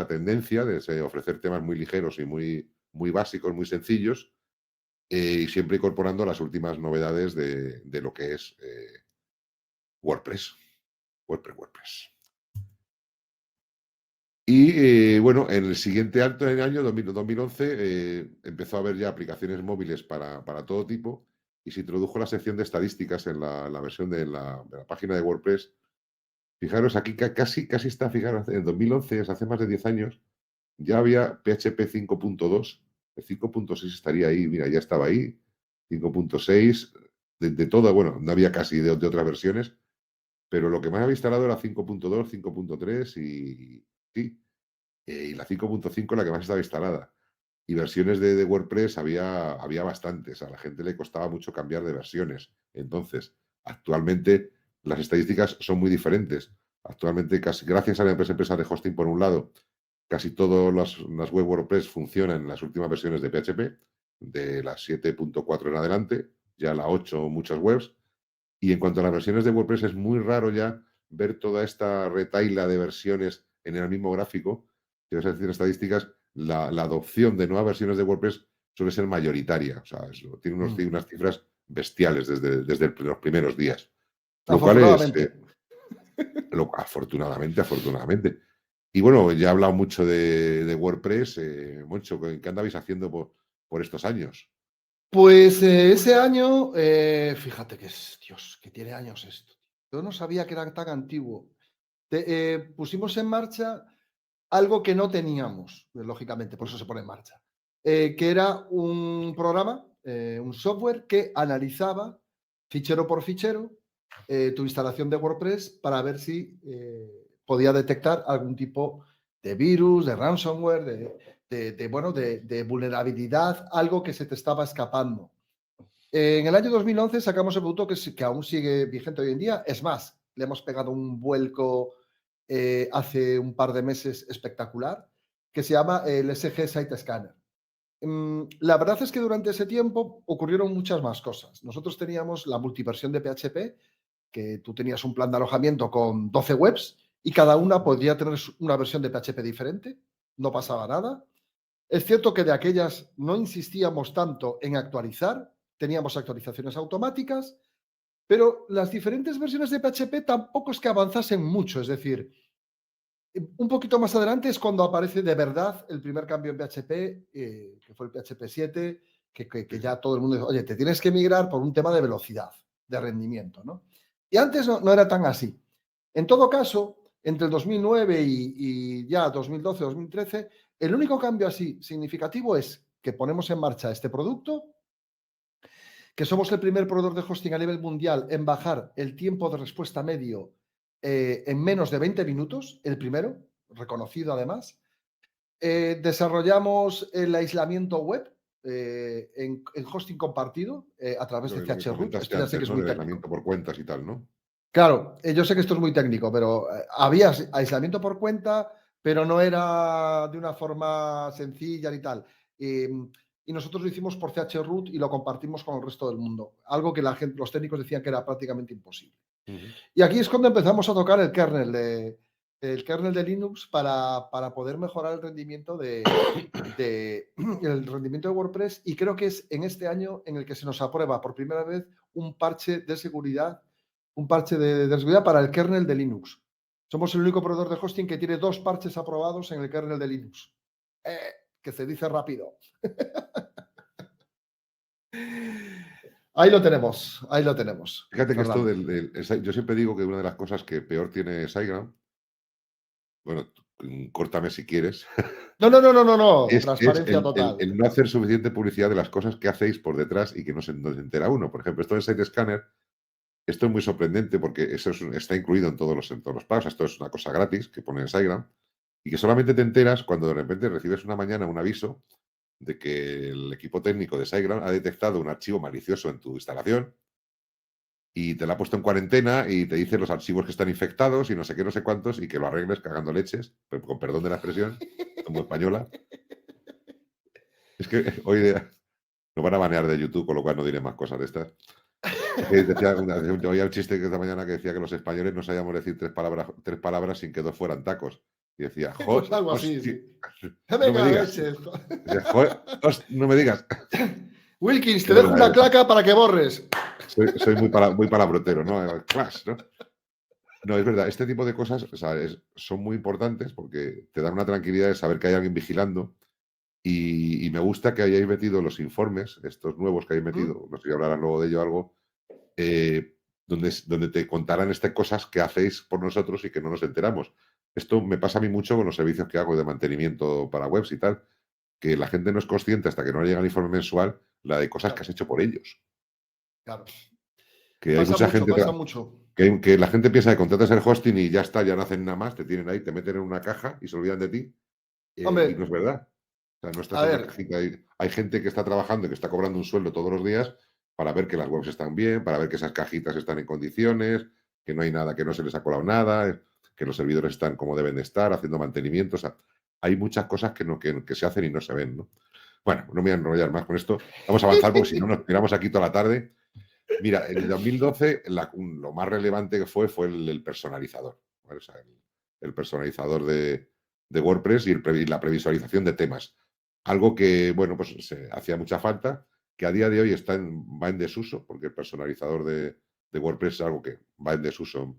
tendencia de ofrecer temas muy ligeros y muy básicos, muy sencillos, y siempre incorporando las últimas novedades de lo que es WordPress. WordPress. Y bueno, en el siguiente alto, en el año 2011, empezó a haber ya aplicaciones móviles para todo tipo y se introdujo la sección de estadísticas en la versión de la página de WordPress. Fijaros, aquí casi está, fijaros, en 2011, o sea, hace más de 10 años, ya había PHP 5.2, el 5.6 estaría ahí, mira, ya estaba ahí, 5.6, de todo, bueno, no había casi de otras versiones, pero lo que más había instalado era 5.2, 5.3 y sí, y la 5.5 la que más estaba instalada. Y versiones de WordPress había bastantes, a la gente le costaba mucho cambiar de versiones. Entonces, actualmente las estadísticas son muy diferentes. Actualmente, casi gracias a la empresa de hosting, por un lado, casi todas las web WordPress funcionan en las últimas versiones de PHP, de las 7.4 en adelante, ya la 8 muchas webs. Y en cuanto a las versiones de WordPress, es muy raro ya ver toda esta retaila de versiones en el mismo gráfico. Si vas a decir estadísticas, la adopción de nuevas versiones de WordPress suele ser mayoritaria. O sea, tiene unas cifras bestiales desde los primeros días. Lo cual es, Afortunadamente. afortunadamente. Y bueno, ya he hablado mucho de WordPress. Moncho, ¿qué andabais haciendo por estos años? Pues ese año, fíjate que es, Dios, que tiene años esto. Yo no sabía que era tan antiguo. Pusimos en marcha algo que no teníamos, lógicamente, por eso se pone en marcha, que era un programa, un software que analizaba fichero por fichero tu instalación de WordPress para ver si podía detectar algún tipo de virus, de ransomware, de vulnerabilidad, algo que se te estaba escapando. En el año 2011 sacamos el producto que aún sigue vigente hoy en día. Es más, le hemos pegado un vuelco hace un par de meses espectacular, que se llama el SG Site Scanner. La verdad es que durante ese tiempo ocurrieron muchas más cosas. Nosotros teníamos la multiversión de PHP, que tú tenías un plan de alojamiento con 12 webs y cada una podría tener una versión de PHP diferente. No pasaba nada. Es cierto que de aquellas no insistíamos tanto en actualizar, teníamos actualizaciones automáticas, pero las diferentes versiones de PHP tampoco es que avanzasen mucho. Es decir, un poquito más adelante es cuando aparece de verdad el primer cambio en PHP, que fue el PHP 7, que ya todo el mundo dice, oye, te tienes que migrar por un tema de velocidad, de rendimiento, ¿no? Y antes no era tan así. En todo caso, entre el 2009 y ya 2012, 2013, el único cambio así significativo es que ponemos en marcha este producto, que somos el primer proveedor de hosting a nivel mundial en bajar el tiempo de respuesta medio en menos de 20 minutos, el primero, reconocido además. Desarrollamos el aislamiento web en hosting compartido a través de Lo que CHRoot. comentaste Esto ya sé que antes, es ¿no? muy El técnico. aislamiento por cuentas y tal, ¿no? Claro, yo sé que esto es muy técnico, pero había aislamiento por cuenta, pero no era de una forma sencilla ni tal. Y nosotros lo hicimos por CHRoot y lo compartimos con el resto del mundo. Algo que los técnicos decían que era prácticamente imposible. Y aquí es cuando empezamos a tocar el kernel de Linux para poder mejorar el rendimiento el rendimiento de WordPress. Y creo que es en este año en el que se nos aprueba por primera vez un parche de seguridad, de seguridad para el kernel de Linux. Somos el único proveedor de hosting que tiene 2 parches aprobados en el kernel de Linux. Que se dice rápido. Ahí lo tenemos, ahí lo tenemos. Fíjate que esto Fernando. yo siempre digo que una de las cosas que peor tiene SiteGround, bueno, córtame si quieres, No. es Transparencia total. el no hacer suficiente publicidad de las cosas que hacéis por detrás y que no se entera uno. Por ejemplo, esto de Site Scanner, esto es muy sorprendente porque eso está incluido en todos los pagos. Esto es una cosa gratis que pone en SiteGround y que solamente te enteras cuando de repente recibes una mañana un aviso de que el equipo técnico de SiteGround ha detectado un archivo malicioso en tu instalación y te la ha puesto en cuarentena y te dice los archivos que están infectados y no sé qué, no sé cuántos, y que lo arregles cagando leches, pero con perdón de la expresión, como española. Es que hoy día nos van a banear de YouTube, con lo cual no diré más cosas de estas. Es que oía un chiste que esta mañana que decía que los españoles no sabíamos decir tres palabras sin que dos fueran tacos. Y decía, Pues algo así, hostia, sí. no me Venga, digas. leches. Decía, no me digas. Wilkins, te Es dejo verdad, una claca para que borres. soy muy palabrotero, ¿no? Clash, ¿no? No, es verdad, este tipo de cosas, o sea, son muy importantes porque te dan una tranquilidad de saber que hay alguien vigilando y me gusta que hayáis metido los informes, estos nuevos que hayáis ¿Mm? metido, no sé si hablarás luego de ello algo, donde te contarán estas cosas que hacéis por nosotros y que no nos enteramos. Esto me pasa a mí mucho con los servicios que hago de mantenimiento para webs y tal, que la gente no es consciente hasta que no le llega el informe mensual la de cosas que Claro, has hecho por ellos. claro. Que hay mucha gente Pasa mucho. que la gente piensa que contratas el hosting y ya está, ya no hacen nada más, te tienen ahí, te meten en una caja y se olvidan de ti. Y no Hombre, es verdad. O sea, no estás a en una ver, cajita. Hay gente que está trabajando, que está cobrando un sueldo todos los días para ver que las webs están bien, para ver que esas cajitas están en condiciones, que no hay nada, que no se les ha colado nada, que los servidores están como deben de estar, haciendo mantenimiento. O sea, hay muchas cosas que se hacen y no se ven, ¿no? Bueno, no me voy a enrollar más con esto. Vamos a avanzar porque si no nos tiramos aquí toda la tarde. Mira, en el 2012 lo más relevante que fue el personalizador, ¿vale? O sea, el personalizador de WordPress y la previsualización de temas. Algo que, bueno, pues se hacía mucha falta, que a día de hoy va en desuso, porque el personalizador de WordPress es algo que va en desuso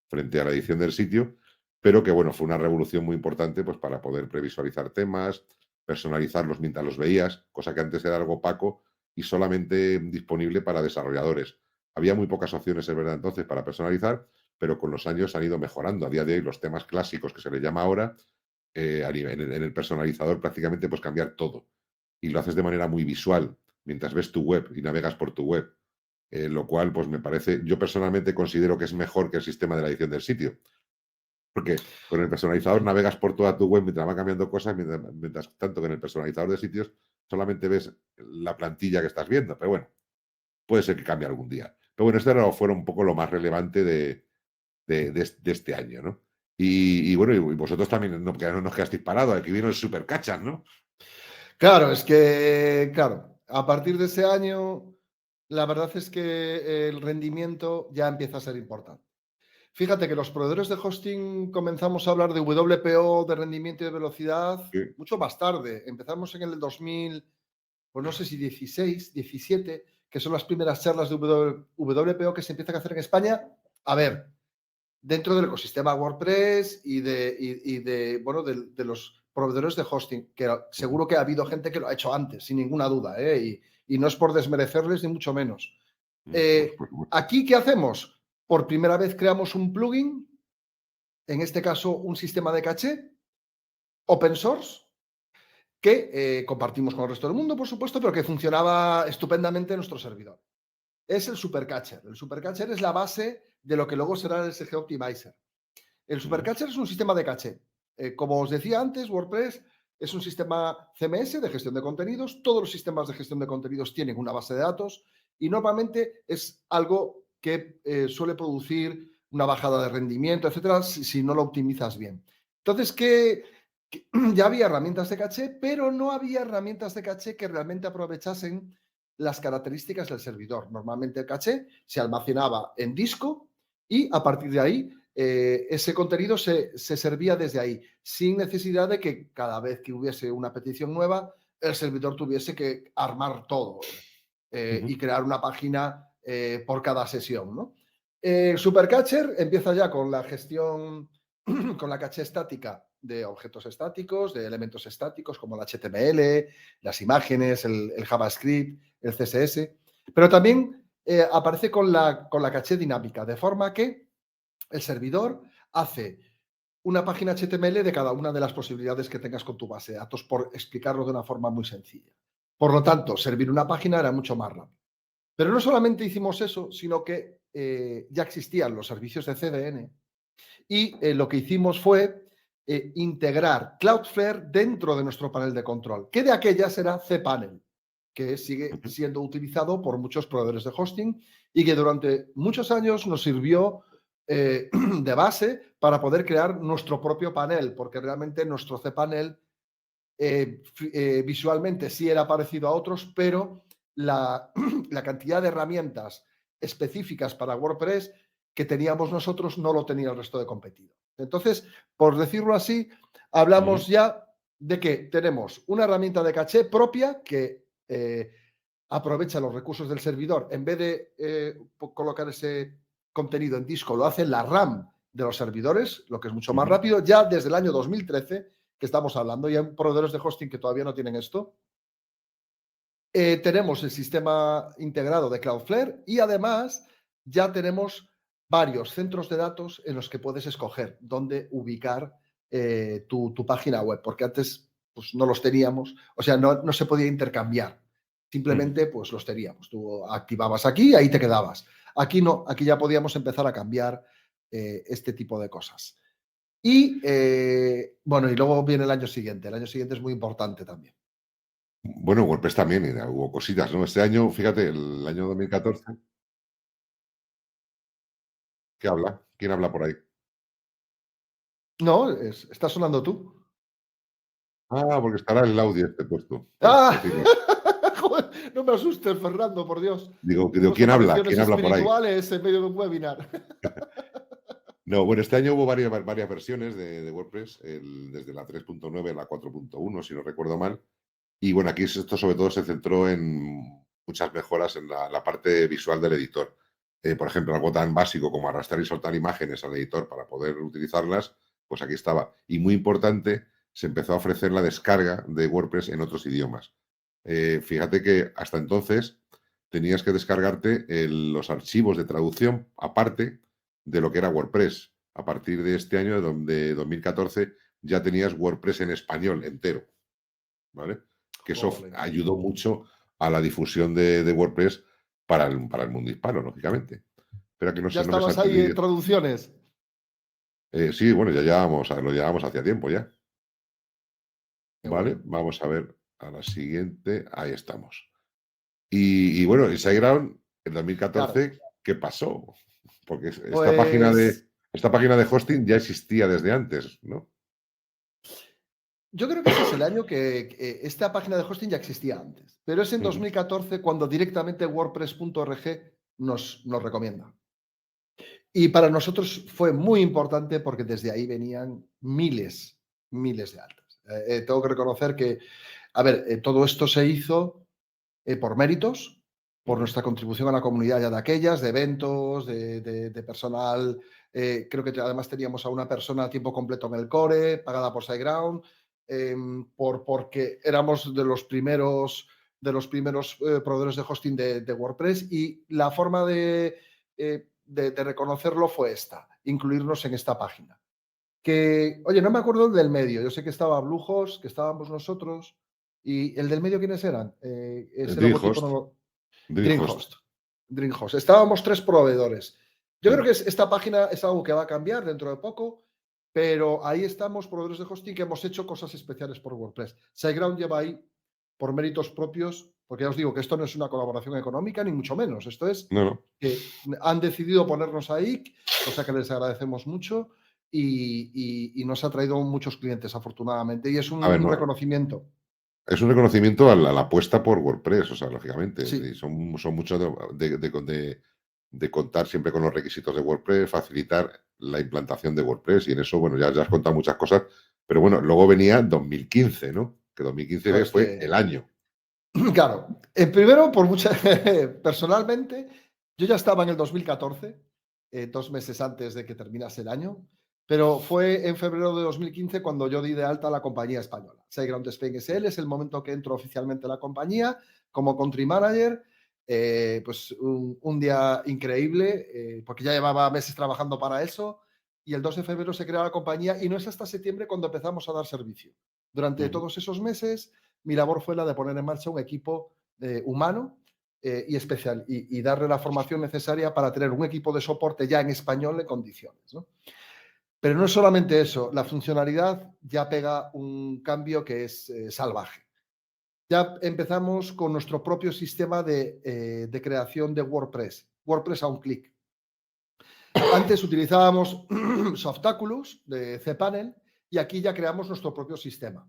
frente a la edición del sitio, pero que, bueno, fue una revolución muy importante pues, para poder previsualizar temas, personalizarlos mientras los veías, cosa que antes era algo opaco y solamente disponible para desarrolladores. Había muy pocas opciones, es verdad, entonces, para personalizar, pero con los años han ido mejorando. A día de hoy, los temas clásicos que se le llama ahora, en el personalizador prácticamente puedes cambiar todo. Y lo haces de manera muy visual, mientras ves tu web y navegas por tu web. lo cual pues me parece, yo personalmente considero que es mejor que el sistema de la edición del sitio. Porque con el personalizador navegas por toda tu web mientras van cambiando cosas, mientras tanto que en el personalizador de sitios solamente ves la plantilla que estás viendo. Pero bueno, puede ser que cambie algún día. Pero bueno, esto fue un poco lo más relevante de este año, ¿no? Y bueno, y vosotros también no nos quedasteis parados, aquí vino el Supercachas, ¿no? Claro, es que, claro, a partir de ese año, la verdad es que el rendimiento ya empieza a ser importante. Fíjate que los proveedores de hosting comenzamos a hablar de WPO, de rendimiento y de velocidad Sí. mucho más tarde. Empezamos en el 2000, pues no sé si 16, 17, que son las primeras charlas de WPO que se empiezan a hacer en España. A ver, dentro del ecosistema WordPress y bueno, de los proveedores de hosting, que seguro que ha habido gente que lo ha hecho antes, sin ninguna duda, ¿eh? Y no es por desmerecerles ni mucho menos. Por supuesto. Aquí, ¿qué hacemos? Por primera vez creamos un plugin, en este caso un sistema de caché, open source, que compartimos con el resto del mundo, por supuesto, pero que funcionaba estupendamente en nuestro servidor. Es el Supercatcher. El Supercatcher es la base de lo que luego será el SG Optimizer. El Supercatcher es un sistema de caché. Como os decía antes, WordPress es un sistema CMS de gestión de contenidos. Todos los sistemas de gestión de contenidos tienen una base de datos y normalmente es algo que suele producir una bajada de rendimiento, etcétera, si no lo optimizas bien. Entonces, ya había herramientas de caché, pero no había herramientas de caché que realmente aprovechasen las características del servidor. Normalmente el caché se almacenaba en disco y a partir de ahí ese contenido se servía desde ahí, sin necesidad de que cada vez que hubiese una petición nueva, el servidor tuviese que armar todo y crear una página por cada sesión, ¿no? Supercatcher empieza ya con la gestión, con la caché estática de objetos estáticos, de elementos estáticos como el HTML, las imágenes, el JavaScript, el CSS, pero también aparece con la caché dinámica, de forma que el servidor hace una página HTML de cada una de las posibilidades que tengas con tu base de datos, por explicarlo de una forma muy sencilla. Por lo tanto, servir una página era mucho más rápido. Pero no solamente hicimos eso, sino que ya existían los servicios de CDN y lo que hicimos fue integrar Cloudflare dentro de nuestro panel de control, que de aquellas era cPanel, que sigue siendo utilizado por muchos proveedores de hosting y que durante muchos años nos sirvió de base para poder crear nuestro propio panel, porque realmente nuestro cPanel visualmente sí era parecido a otros, pero la cantidad de herramientas específicas para WordPress que teníamos nosotros no lo tenía el resto de competidores. Entonces, por decirlo así, hablamos ya de que tenemos una herramienta de caché propia que aprovecha los recursos del servidor. En vez de colocar ese contenido en disco, lo hace en la RAM de los servidores, lo que es mucho más rápido. Ya desde el año 2013, que estamos hablando, y hay proveedores de hosting que todavía no tienen esto, tenemos el sistema integrado de Cloudflare y además ya tenemos varios centros de datos en los que puedes escoger dónde ubicar tu página web, porque antes pues, no los teníamos, o sea, no se podía intercambiar. Simplemente pues los teníamos. Tú activabas aquí y ahí te quedabas. Aquí no, aquí ya podíamos empezar a cambiar este tipo de cosas. Y bueno, y luego viene el año siguiente. El año siguiente es muy importante también. Bueno, WordPress también, hubo cositas, ¿no? Este año, fíjate, el año 2014, ¿qué habla? ¿Quién habla por ahí? No, está sonando tú. Ah, porque estará el audio este puesto. Bueno, ¡Ah! pues digo, Joder, no me asustes, Fernando, por Dios. digo, Tenemos ¿quién habla? apariciones ¿Quién habla por ahí? espirituales en medio de un webinar. No, bueno, este año hubo varias versiones de WordPress, desde la 3.9 a la 4.1, si no recuerdo mal. Y bueno, aquí esto sobre todo se centró en muchas mejoras en la parte visual del editor. Por ejemplo, algo tan básico como arrastrar y soltar imágenes al editor para poder utilizarlas, pues aquí estaba. Y muy importante, se empezó a ofrecer la descarga de WordPress en otros idiomas. Fíjate que hasta entonces tenías que descargarte los archivos de traducción aparte de lo que era WordPress. A partir de este año, de 2014, ya tenías WordPress en español entero, ¿vale? Que eso Jolín. ayudó mucho a la difusión de WordPress, para el mundo hispano, lógicamente. Espera que no ¿Ya sé, no me estabas salte el ahí en vídeo. traducciones? Sí, bueno, lo llevábamos hacía tiempo ya. Qué Vale, bueno. vamos a ver a la siguiente. Ahí estamos. Y bueno, y SiteGround en Claro, 2014, ¿qué pasó? Porque pues esta página de hosting ya existía desde antes, ¿no? yo creo que ese es el año que esta página de hosting ya existía antes, pero es en Ujú. 2014 cuando directamente WordPress.org nos recomienda. Y para nosotros fue muy importante porque desde ahí venían miles de altas. Tengo que reconocer que, a ver, todo esto se hizo por méritos, por Ujú. nuestra contribución a la comunidad ya de aquellas, de eventos, de personal. Creo que además teníamos a una persona a tiempo completo en el core, pagada por SiteGround, porque éramos de los primeros proveedores de hosting de WordPress y la forma de reconocerlo fue esta, incluirnos en esta página. Que, oye, no me acuerdo del medio, yo sé que estaba Bluehost, que estábamos nosotros, y el del medio, ¿quiénes eran? Ese logotipo DreamHost, no lo... DreamHost. DreamHost. DreamHost. Estábamos 3 proveedores. Yo creo Mm. que esta página es algo que va a cambiar dentro de poco, pero ahí estamos, proveedores de hosting, que hemos hecho cosas especiales por WordPress. SiteGround lleva ahí por méritos propios, porque ya os digo que esto no es una colaboración económica, ni mucho menos. Esto es No, no. que han decidido ponernos ahí, cosa que les agradecemos mucho, y nos ha traído muchos clientes, afortunadamente, y es A ver, un no. reconocimiento. Es un reconocimiento a la apuesta por WordPress, o sea, lógicamente. Sí, Y son muchos de contar siempre con los requisitos de WordPress, facilitar la implantación de WordPress. Y en eso, bueno, ya has contado muchas cosas. Pero bueno, luego venía 2015, ¿no? Que 2015 pues fue el año. claro, primero, personalmente, yo ya estaba en el 2014, 2 meses antes de que terminase el año, pero fue en febrero de 2015 cuando yo di de alta a la compañía española. SiteGround Spain SL es el momento que entro oficialmente a la compañía como country manager. Pues un día increíble, porque ya llevaba meses trabajando para eso, y el 2 de febrero se crea la compañía y no es hasta septiembre cuando empezamos a dar servicio. Durante Ujú. todos esos meses mi labor fue la de poner en marcha un equipo humano y especial y darle la formación necesaria para tener un equipo de soporte ya en español en condiciones, ¿no? Pero no es solamente eso, la funcionalidad ya pega un cambio que es salvaje. Ya empezamos con nuestro propio sistema de creación de WordPress, WordPress a un clic. Antes utilizábamos Softaculous de cPanel y aquí ya creamos nuestro propio sistema.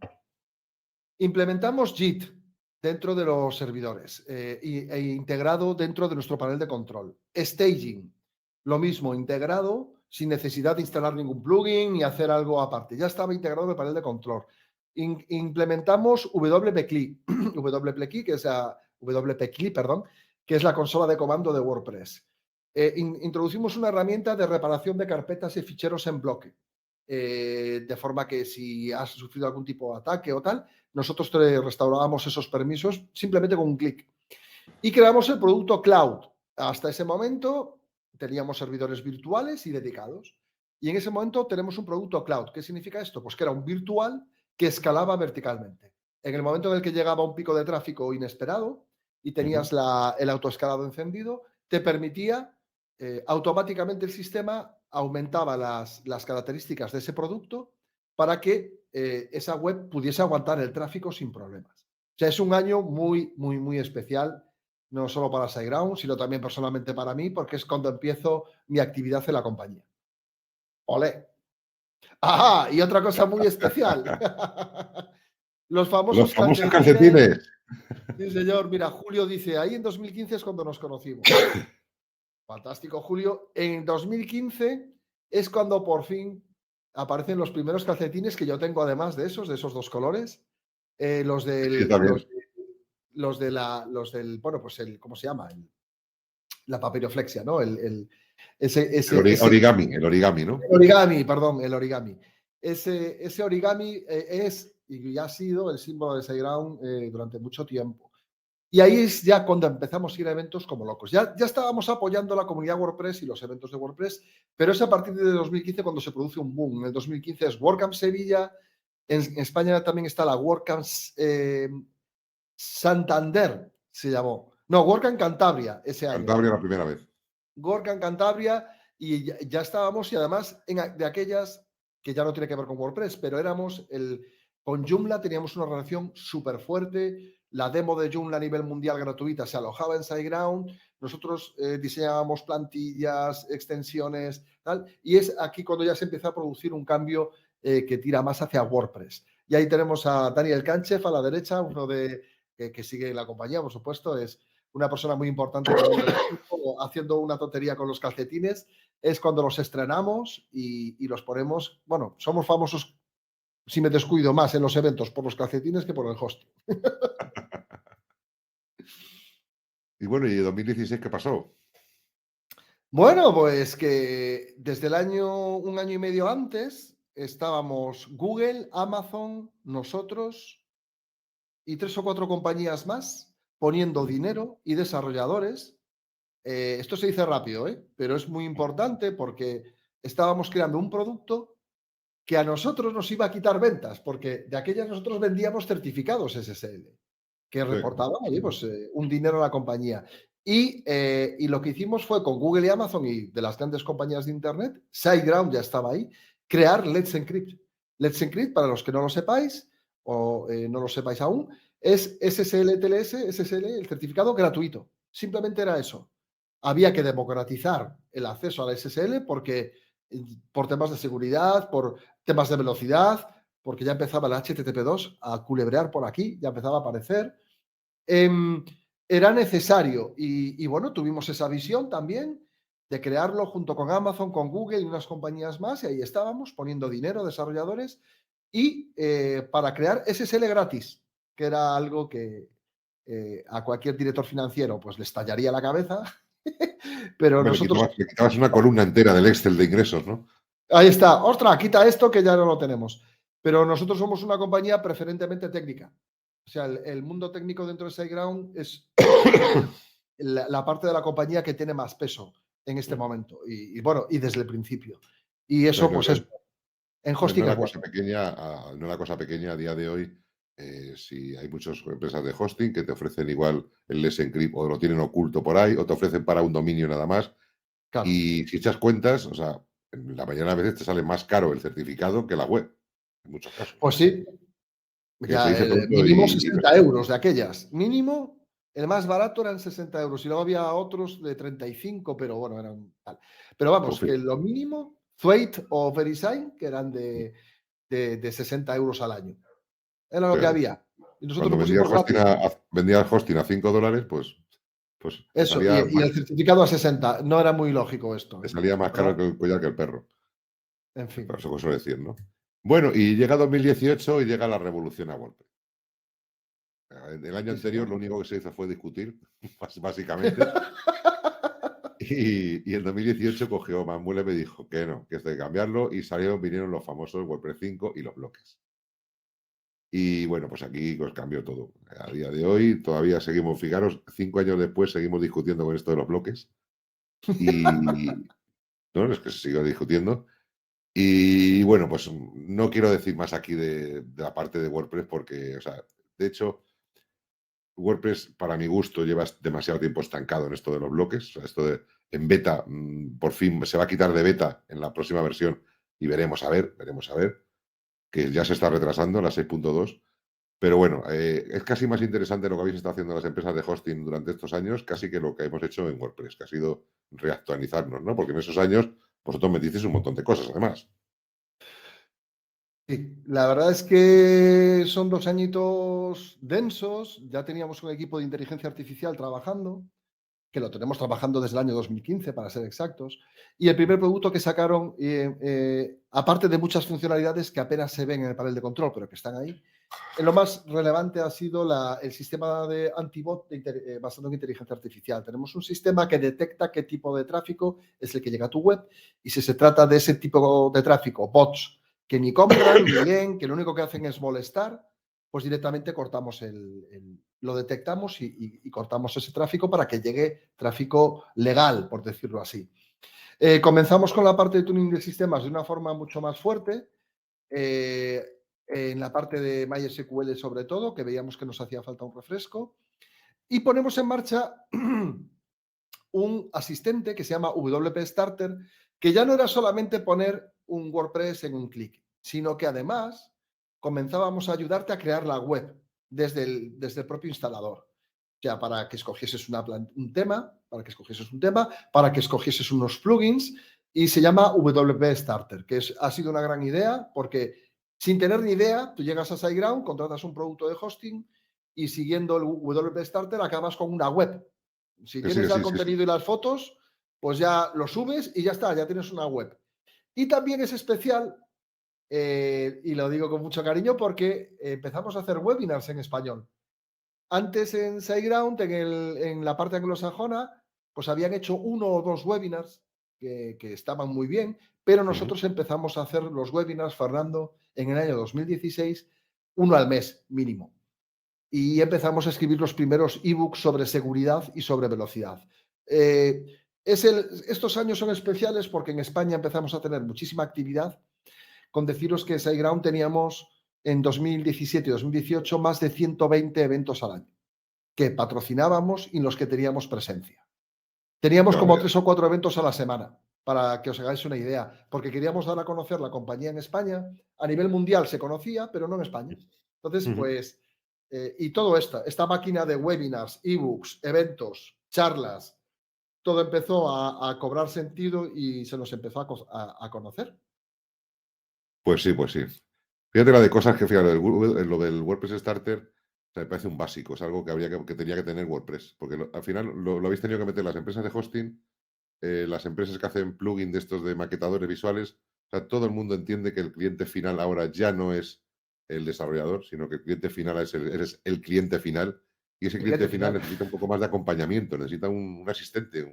Implementamos JIT dentro de los servidores e integrado dentro de nuestro panel de control. Staging, lo mismo, integrado sin necesidad de instalar ningún plugin ni hacer algo aparte. Ya estaba integrado en el panel de control. Implementamos WPCLI, WPCLI, perdón, que es la consola de comando de WordPress. Introducimos una herramienta de reparación de carpetas y ficheros en bloque, de forma que si has sufrido algún tipo de ataque o tal, nosotros te restaurábamos esos permisos simplemente con un clic. Y creamos el producto cloud. Hasta ese momento teníamos servidores virtuales y dedicados. Y en ese momento tenemos un producto cloud. ¿Qué significa esto? Pues que era un virtual que escalaba verticalmente. En el momento en el que llegaba un pico de tráfico inesperado y Ujú. tenías el autoescalado encendido, te permitía automáticamente el sistema aumentaba las características de ese producto para que esa web pudiese aguantar el tráfico sin problemas. O sea, es un año muy, muy, muy especial, no solo para SiteGround, sino también personalmente para mí, porque es cuando empiezo mi actividad en la compañía. ¡Olé! ¡Ajá! Y otra cosa muy especial. Los Los famosos famosos calcetines. calcetines. Sí, señor. Mira, Julio dice, ahí en 2015 es cuando nos conocimos. Fantástico, Julio. En 2015 es cuando por fin aparecen los primeros calcetines que yo tengo, además de esos 2 colores. Los Sí, del, también. bueno, pues ¿cómo se llama? La papiroflexia, ¿no? Ese, El ese, ese origami, ¿no? origami, perdón, el origami. Ese origami es y ha sido el símbolo de SiteGround durante mucho tiempo. Y ahí es ya cuando empezamos a ir a eventos como locos. Ya estábamos apoyando la comunidad WordPress y los eventos de WordPress, pero es a partir de 2015 cuando se produce un boom. En el 2015 es WordCamp Sevilla, en España también está la WordCamp Santander, se llamó. No, Gorka en Cantabria ese año. Cantabria la primera vez. Gorka en Cantabria y ya estábamos, y además de aquellas que ya no tiene que ver con WordPress, pero con Joomla teníamos una relación súper fuerte. La demo de Joomla a nivel mundial gratuita se alojaba en SiteGround. Nosotros diseñábamos plantillas, extensiones, tal. Y es aquí cuando ya se empieza a producir un cambio que tira más hacia WordPress. Y ahí tenemos a Daniel Kanchev a la derecha, uno que sigue la compañía, por supuesto, es una persona muy importante también del equipo, haciendo una tontería con los calcetines. Es cuando los estrenamos y los ponemos. Bueno, somos famosos, si me descuido, más en los eventos por los calcetines que por el hosting. Y bueno, ¿y 2016 qué pasó? Bueno, pues que desde un año y medio antes, estábamos Google, Amazon, nosotros y 3 o 4 compañías más poniendo dinero y desarrolladores. Esto se dice rápido, pero es muy importante porque estábamos creando un producto que a nosotros nos iba a quitar ventas, porque de aquellas nosotros vendíamos certificados SSL, que Sí. reportaban pues, un dinero a la compañía. Y lo que hicimos fue con Google y Amazon y de las grandes compañías de Internet, SiteGround ya estaba ahí, crear Let's Encrypt. Let's Encrypt, para los que no lo sepáis o no lo sepáis aún, es SSL-TLS, SSL, el certificado gratuito. Simplemente era eso. Había que democratizar el acceso a la SSL porque por temas de seguridad, por temas de velocidad, porque ya empezaba el HTTP2 a culebrear por aquí, ya empezaba a aparecer. Era necesario y bueno, tuvimos esa visión también de crearlo junto con Amazon, con Google y unas compañías más, y ahí estábamos poniendo dinero, desarrolladores, y para crear SSL gratis, que era algo que a cualquier director financiero pues le estallaría la cabeza, pero Hombre, nosotros... le quitabas una columna entera del Excel de ingresos, ¿no? Ahí está, ostras, quita esto que ya no lo tenemos. Pero nosotros somos una compañía preferentemente técnica. O sea, el mundo técnico dentro de SiteGround es la parte de la compañía que tiene más peso en este momento. Y bueno, y desde el principio. Y eso, pues es, en No hosting es era bueno. cosa pequeña, no era cosa pequeña a día de hoy. Si hay muchas empresas de hosting que te ofrecen igual el Let's Encrypt o lo tienen oculto por ahí o te ofrecen para un dominio nada más. Claro. Y si echas cuentas, o sea, la mayoría de las veces te sale más caro el certificado que la web, en muchos casos. Pues sí, Que se ya dice el pronto mínimo y no 60 está. euros de aquellas. Mínimo, el más barato eran 60 euros. Y luego había otros de 35, pero bueno, eran tal. Pero vamos, Pues que lo mínimo, Thwaite o Verisign, que eran de 60 euros al año. Era lo que fíjate, había. Y nosotros cuando lo pusimos gratis. vendía el hosting a $5, pues Eso, y el certificado a 60. No era muy lógico esto. te salía más ¿Verdad? caro que el collar que el perro. En fin. Pero eso se suele decir, ¿no? Bueno, y llega 2018 y llega la revolución a WordPress. El año Sí, anterior señor. lo único que se hizo fue discutir, básicamente. Y en 2018 cogió Manuel y me dijo que no, que esto hay que cambiarlo. Y vinieron los famosos WordPress 5 y los bloques. Y bueno, pues aquí pues cambió todo. A día de hoy todavía seguimos, fijaros, 5 años después seguimos discutiendo con esto de los bloques. Y no, es que se sigue discutiendo. Y bueno, pues no quiero decir más aquí de la parte de WordPress porque, o sea, de hecho, WordPress, para mi gusto, lleva demasiado tiempo estancado en esto de los bloques. O sea, esto de en beta, por fin se va a quitar de beta en la próxima versión y veremos a ver, que ya se está retrasando la 6.2. Pero bueno, es casi más interesante lo que habéis estado haciendo las empresas de hosting durante estos años, casi que lo que hemos hecho en WordPress, que ha sido reactualizarnos, ¿no? Porque en esos años vosotros metisteis un montón de cosas, además. Sí, la verdad es que son 2 añitos densos. Ya teníamos un equipo de inteligencia artificial trabajando, que lo tenemos trabajando desde el año 2015, para ser exactos. Y el primer producto que sacaron, aparte de muchas funcionalidades que apenas se ven en el panel de control, pero que están ahí, lo más relevante ha sido el sistema de antibot basado en inteligencia artificial. Tenemos un sistema que detecta qué tipo de tráfico es el que llega a tu web y si se trata de ese tipo de tráfico, bots que ni compran ni leen, que lo único que hacen es molestar, pues directamente cortamos lo detectamos y cortamos ese tráfico para que llegue tráfico legal, por decirlo así. Comenzamos con la parte de tuning de sistemas de una forma mucho más fuerte. En la parte de MySQL sobre todo, que veíamos que nos hacía falta un refresco. Y ponemos en marcha un asistente que se llama WP Starter, que ya no era solamente poner un WordPress en un clic, sino que además comenzábamos a ayudarte a crear la web desde el propio instalador. O sea, para que escogieses un tema, para que escogieses unos plugins, y se llama WP Starter, que ha sido una gran idea porque sin tener ni idea, tú llegas a SiteGround, contratas un producto de hosting y siguiendo el WP Starter acabas con una web. Si Sí, tienes ya el sí, sí, sí. contenido y las fotos, pues ya lo subes y ya está, ya tienes una web. Y también es especial, y lo digo con mucho cariño, porque empezamos a hacer webinars en español. Antes en SiteGround, en la parte anglosajona, pues habían hecho 1 o 2 webinars que estaban muy bien, pero Ujú. nosotros empezamos a hacer los webinars, Fernando, en el año 2016, 1 al mes mínimo. Y empezamos a escribir los primeros ebooks sobre seguridad y sobre velocidad. Estos años son especiales porque en España empezamos a tener muchísima actividad. Con deciros que en SiteGround teníamos en 2017 y 2018 más de 120 eventos al año que patrocinábamos y en los que teníamos presencia. Teníamos No, como 3 o 4 eventos a la semana, para que os hagáis una idea, porque queríamos dar a conocer la compañía en España. A nivel mundial se conocía, pero no en España. Entonces, ujú. pues, y todo esta máquina de webinars, ebooks, eventos, charlas, todo empezó a cobrar sentido y se nos empezó a conocer. Pues sí, pues sí. Fíjate la de cosas que, fíjate, lo del WordPress Starter, o sea, me parece un básico, es algo que que tenía que tener WordPress, porque al final lo habéis tenido que meter las empresas de hosting, las empresas que hacen plugin de estos de maquetadores visuales. O sea, todo el mundo entiende que el cliente final ahora ya no es el desarrollador, sino que el cliente final eres el cliente final, y ese El cliente cliente final final. necesita un poco más de acompañamiento, necesita un asistente,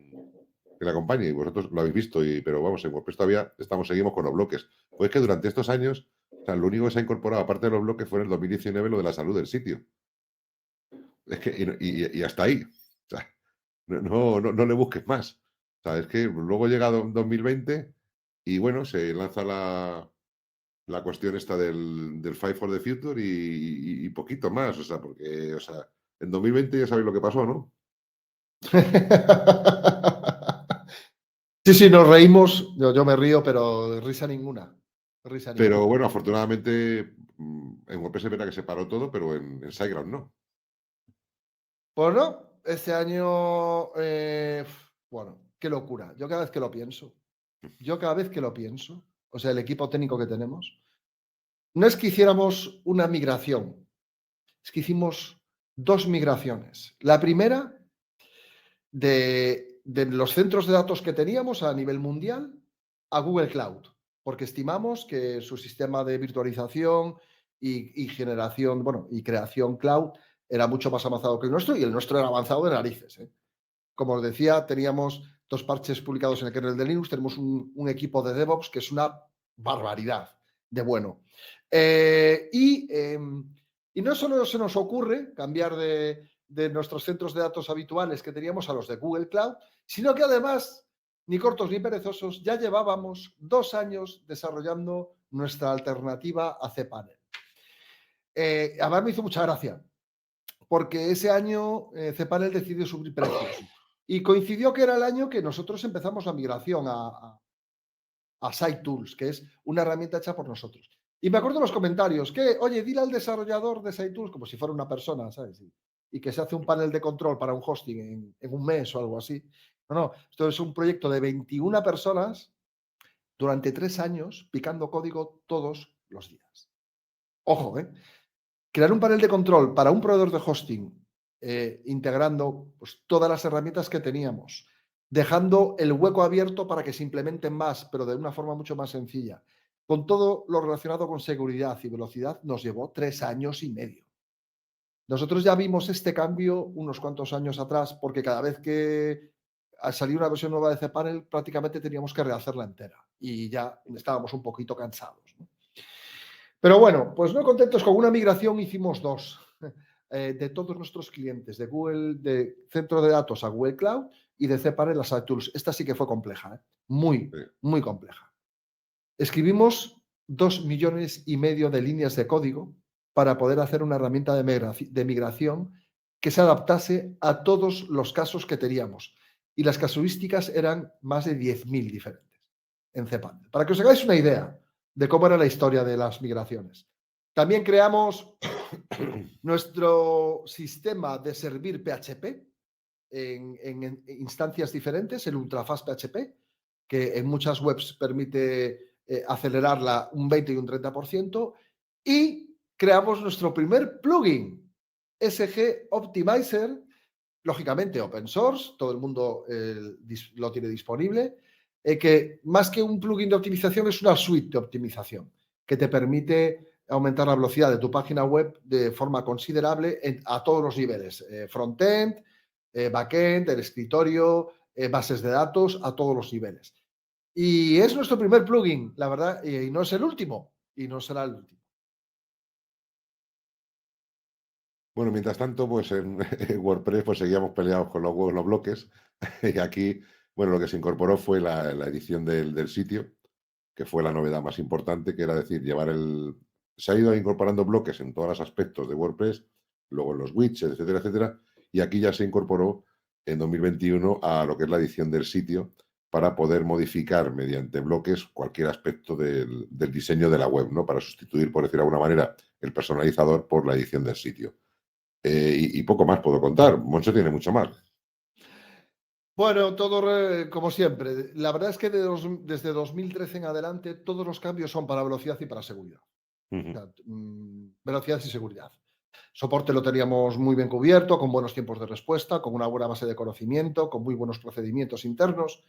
que le acompañe, y vosotros lo habéis visto, pero vamos, en WordPress todavía seguimos con los bloques. Pues es que durante estos años, o sea, lo único que se ha incorporado, aparte de los bloques, fue en el 2019 lo de la salud del sitio. Es que, y hasta ahí. O sea, no le busques más. O sea, es que luego llega 2020 y bueno, se lanza la cuestión esta del Fight for the Future y poquito más. O sea, porque, o sea, en 2020 ya sabéis lo que pasó, ¿no? Sí, sí, nos reímos. Yo me río, pero risa ninguna. Risa Pero ninguna. bueno, afortunadamente en WordPress es verdad que se paró todo, pero en SiteGround no. Pues no, este año, bueno, qué locura. Yo cada vez que lo pienso, o sea, el equipo técnico que tenemos, no es que hiciéramos una migración, es que hicimos 2 migraciones. La primera de los centros de datos que teníamos a nivel mundial a Google Cloud, porque estimamos que su sistema de virtualización y generación, bueno, y creación cloud era mucho más avanzado que el nuestro y el nuestro era avanzado de narices, ¿eh? Como os decía, teníamos 2 parches publicados en el kernel de Linux, tenemos un equipo de DevOps que es una barbaridad de bueno. Y no solo se nos ocurre cambiar de nuestros centros de datos habituales que teníamos a los de Google Cloud, sino que además, ni cortos ni perezosos, ya llevábamos 2 años desarrollando nuestra alternativa a cPanel. Además me hizo mucha gracia, porque ese año cPanel decidió subir precios. Y coincidió que era el año que nosotros empezamos la migración a SiteTools, que es una herramienta hecha por nosotros. Y me acuerdo de los comentarios que, oye, dile al desarrollador de SiteTools, como si fuera una persona, ¿sabes? Y que se hace un panel de control para un hosting en un mes o algo así. No, esto es un proyecto de 21 personas durante 3 años picando código todos los días. Ojo, ¿eh? Crear un panel de control para un proveedor de hosting, integrando pues, todas las herramientas que teníamos, dejando el hueco abierto para que se implementen más, pero de una forma mucho más sencilla. Con todo lo relacionado con seguridad y velocidad, nos llevó 3 años y medio. Nosotros ya vimos este cambio unos cuantos años atrás, porque cada vez que salió una versión nueva de cPanel, prácticamente teníamos que rehacerla entera y ya estábamos un poquito cansados, ¿no? Pero bueno, pues no contentos con una migración, hicimos 2 de todos nuestros clientes, de Google, de centro de datos a Google Cloud y de cPanel a SiteTools. Esta sí que fue compleja, ¿eh? Muy, Sí. muy compleja. Escribimos 2,5 millones de líneas de código para poder hacer una herramienta de migración que se adaptase a todos los casos que teníamos. Y las casuísticas eran más de 10.000 diferentes en cPanel. Para que os hagáis una idea de cómo era la historia de las migraciones. También creamos nuestro sistema de servir PHP en instancias diferentes, el Ultrafast PHP, que en muchas webs permite acelerarla un 20 y un 30%, y creamos nuestro primer plugin, SG Optimizer, lógicamente open source, todo el mundo lo tiene disponible, que más que un plugin de optimización es una suite de optimización que te permite aumentar la velocidad de tu página web de forma considerable a todos los niveles, frontend, backend, el escritorio, bases de datos, a todos los niveles. Y es nuestro primer plugin, la verdad, y no es el último, y no será el último. Bueno, mientras tanto, pues en WordPress pues seguíamos peleados con los huevos, los bloques. Y aquí, bueno, lo que se incorporó fue la edición del sitio, que fue la novedad más importante, que era decir, llevar el... Se ha ido incorporando bloques en todos los aspectos de WordPress, luego en los widgets, etcétera, etcétera, y aquí ya se incorporó en 2021 a lo que es la edición del sitio para poder modificar mediante bloques cualquier aspecto del diseño de la web, ¿no? Para sustituir, por decir de alguna manera, el personalizador por la edición del sitio. Y poco más puedo contar. Moncho tiene mucho más. Bueno, todo como siempre. La verdad es que desde 2013 en adelante todos los cambios son para velocidad y para seguridad. O sea, velocidad y seguridad. Soporte lo teníamos muy bien cubierto, con buenos tiempos de respuesta, con una buena base de conocimiento, con muy buenos procedimientos internos.